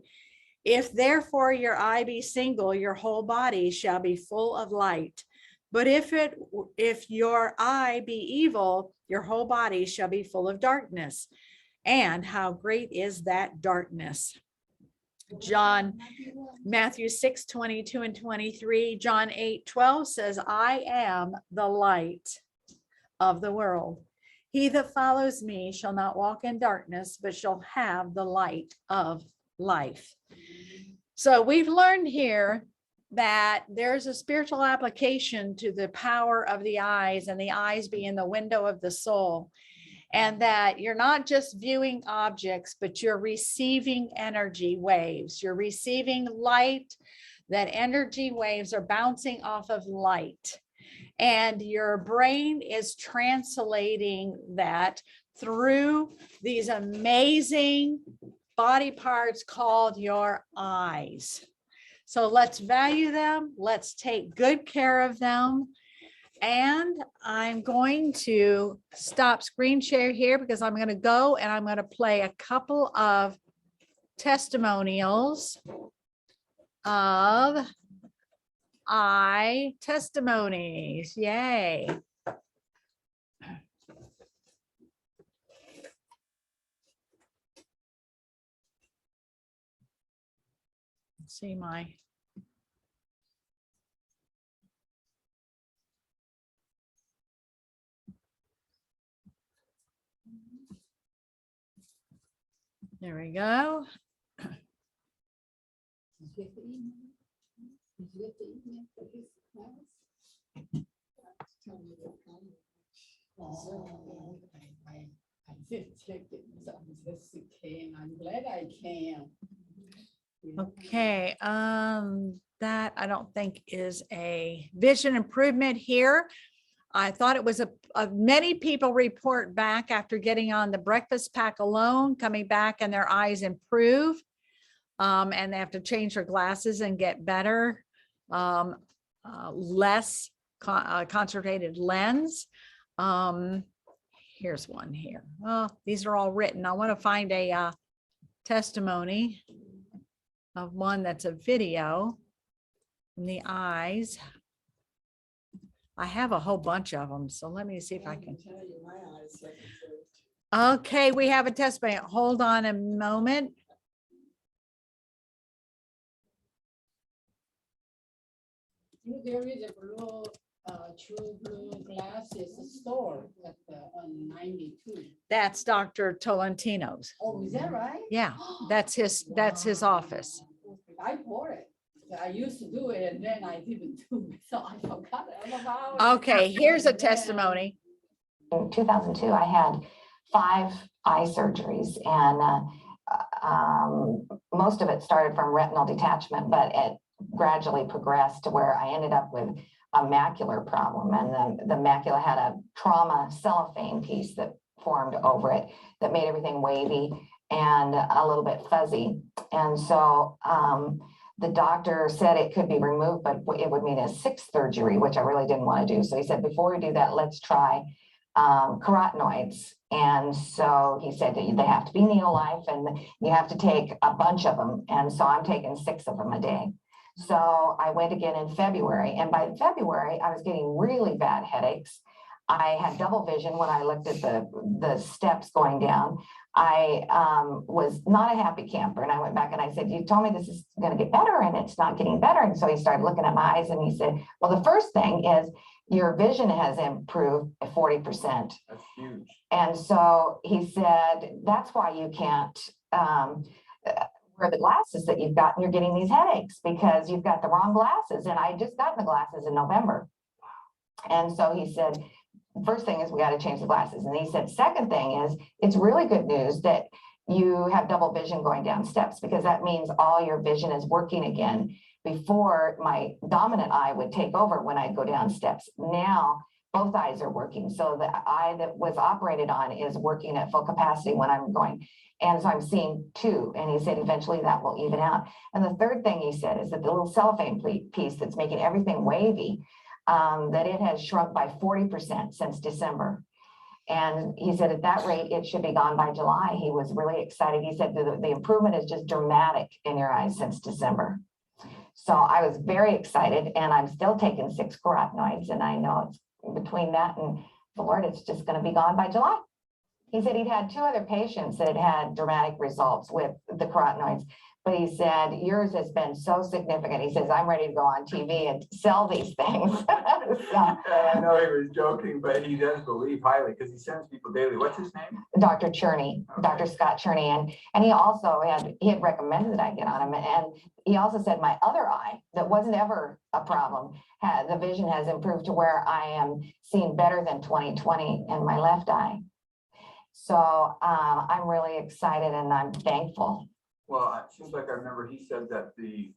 If therefore your eye be single, your whole body shall be full of light. But if your eye be evil, your whole body shall be full of darkness. And how great is that darkness? Matthew 6:22-23, John 8:12 says, I am the light of the world. He that follows me shall not walk in darkness, but shall have the light of life. So we've learned here that there's a spiritual application to the power of the eyes, and the eyes being the window of the soul. And that you're not just viewing objects, but you're receiving energy waves. You're receiving light, that energy waves are bouncing off of light. And your brain is translating that through these amazing body parts called your eyes. So let's value them. Let's take good care of them. And I'm going to stop screen share here because I'm going to go and I'm going to play a couple of testimonials of eye testimonies. Yay. Let's see my. There we go. I did check it. I'm glad I can. Okay, that I don't think is a vision improvement here. I thought it was many people report back after getting on the breakfast pack alone, coming back and their eyes improve. And they have to change their glasses and get better, less concentrated lens. Here's one here. Oh, these are all written. I want to find a testimony of one that's a video in the eyes. I have a whole bunch of them, so let me see if I can. tell you my eyes have improved. Okay, we have a testimony. Hold on a moment. There is a blue, true blue glasses store at on 92. That's Dr. Tolentino's. Oh, is that right? Yeah, that's his office. I bought it. I used to do it and then I didn't do it, so I forgot about it. Okay, here's a And then- testimony. In 2002, I had 5 eye surgeries, and most of it started from retinal detachment, but it gradually progressed to where I ended up with a macular problem. And the macula had a trauma cellophane piece that formed over it that made everything wavy and a little bit fuzzy. And so the doctor said it could be removed, but it would mean a 6th surgery, which I really didn't want to do. So he said, before we do that, let's try carotenoids. And so he said that they have to be Neolife and you have to take a bunch of them. And so I'm taking 6 of them a day. So I went again in February, and by February, I was getting really bad headaches. I had double vision when I looked at the steps going down. I was not a happy camper, and I went back and I said, you told me this is going to get better and it's not getting better. And so he started looking at my eyes and he said, well, the first thing is your vision has improved 40%. That's huge. And so he said, that's why you can't wear the glasses that you've got, and you're getting these headaches because you've got the wrong glasses. And I had just gotten the glasses in November. And so he said, first thing is we got to change the glasses. And he said, second thing is it's really good news that you have double vision going down steps, because that means all your vision is working again. Before, my dominant eye would take over when I go down steps. Now both eyes are working. So the eye that was operated on is working at full capacity when I'm going. And so I'm seeing 2. And he said, eventually that will even out. And the third thing he said is that the little cellophane piece that's making everything wavy, that it has shrunk by 40% since December. And he said at that rate, it should be gone by July. He was really excited. He said the improvement is just dramatic in your eyes since December. So I was very excited, and I'm still taking 6 carotenoids. And I know it's between that and the Lord, it's just going to be gone by July. He said he'd had 2 other patients that had dramatic results with the carotenoids, but he said, yours has been so significant. He says, I'm ready to go on TV and sell these things. So, I know he was joking, but he does believe highly because he sends people daily. What's his name? Dr. Cherney, Dr. Scott Cherney, and he also had recommended that I get on him. And he also said my other eye that wasn't ever a problem, the vision has improved to where I am seeing better than 20/20 in my left eye. So I'm really excited and I'm thankful. Well, it seems like I remember he said that the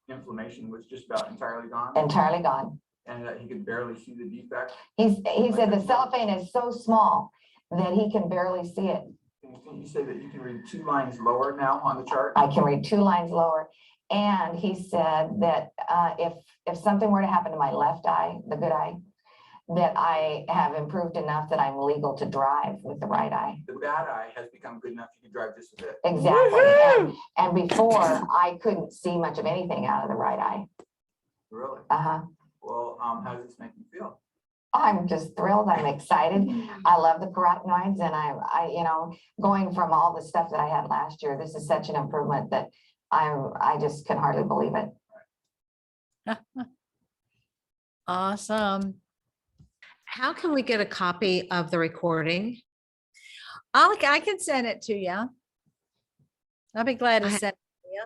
inflammation was just about entirely gone Entirely gone. and that he could barely see the defect. He said the cellophane is so small that he can barely see it. Can you say that you can read 2 lines lower now on the chart? I can read 2 lines lower. And he said that if something were to happen to my left eye, the good eye, that I have improved enough that I'm legal to drive with the right eye. The bad eye has become good enough you can drive just a bit. Exactly. And before I couldn't see much of anything out of the right eye. Really? Well, how does this make you feel? I'm just thrilled. I'm excited. I love the carotenoids, and I, you know, going from all the stuff that I had last year, this is such an improvement that I just can hardly believe it. Awesome. How can we get a copy of the recording? I can send it to you. I'll be glad to I- send it to you.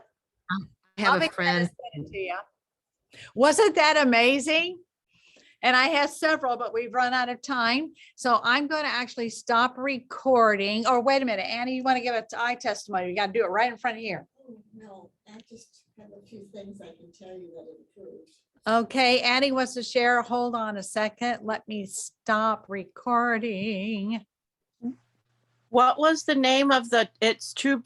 I have I'll be a glad to friend. send it to you. Wasn't that amazing? And I have several, but we've run out of time. So I'm going to actually stop recording. Or wait a minute, Annie, you want to give an eye testimony? You got to do it right in front of here. No, I just have a few things I can tell you that improved. Okay, Annie wants to share. Hold on a second. Let me stop recording. What was the name of the It's True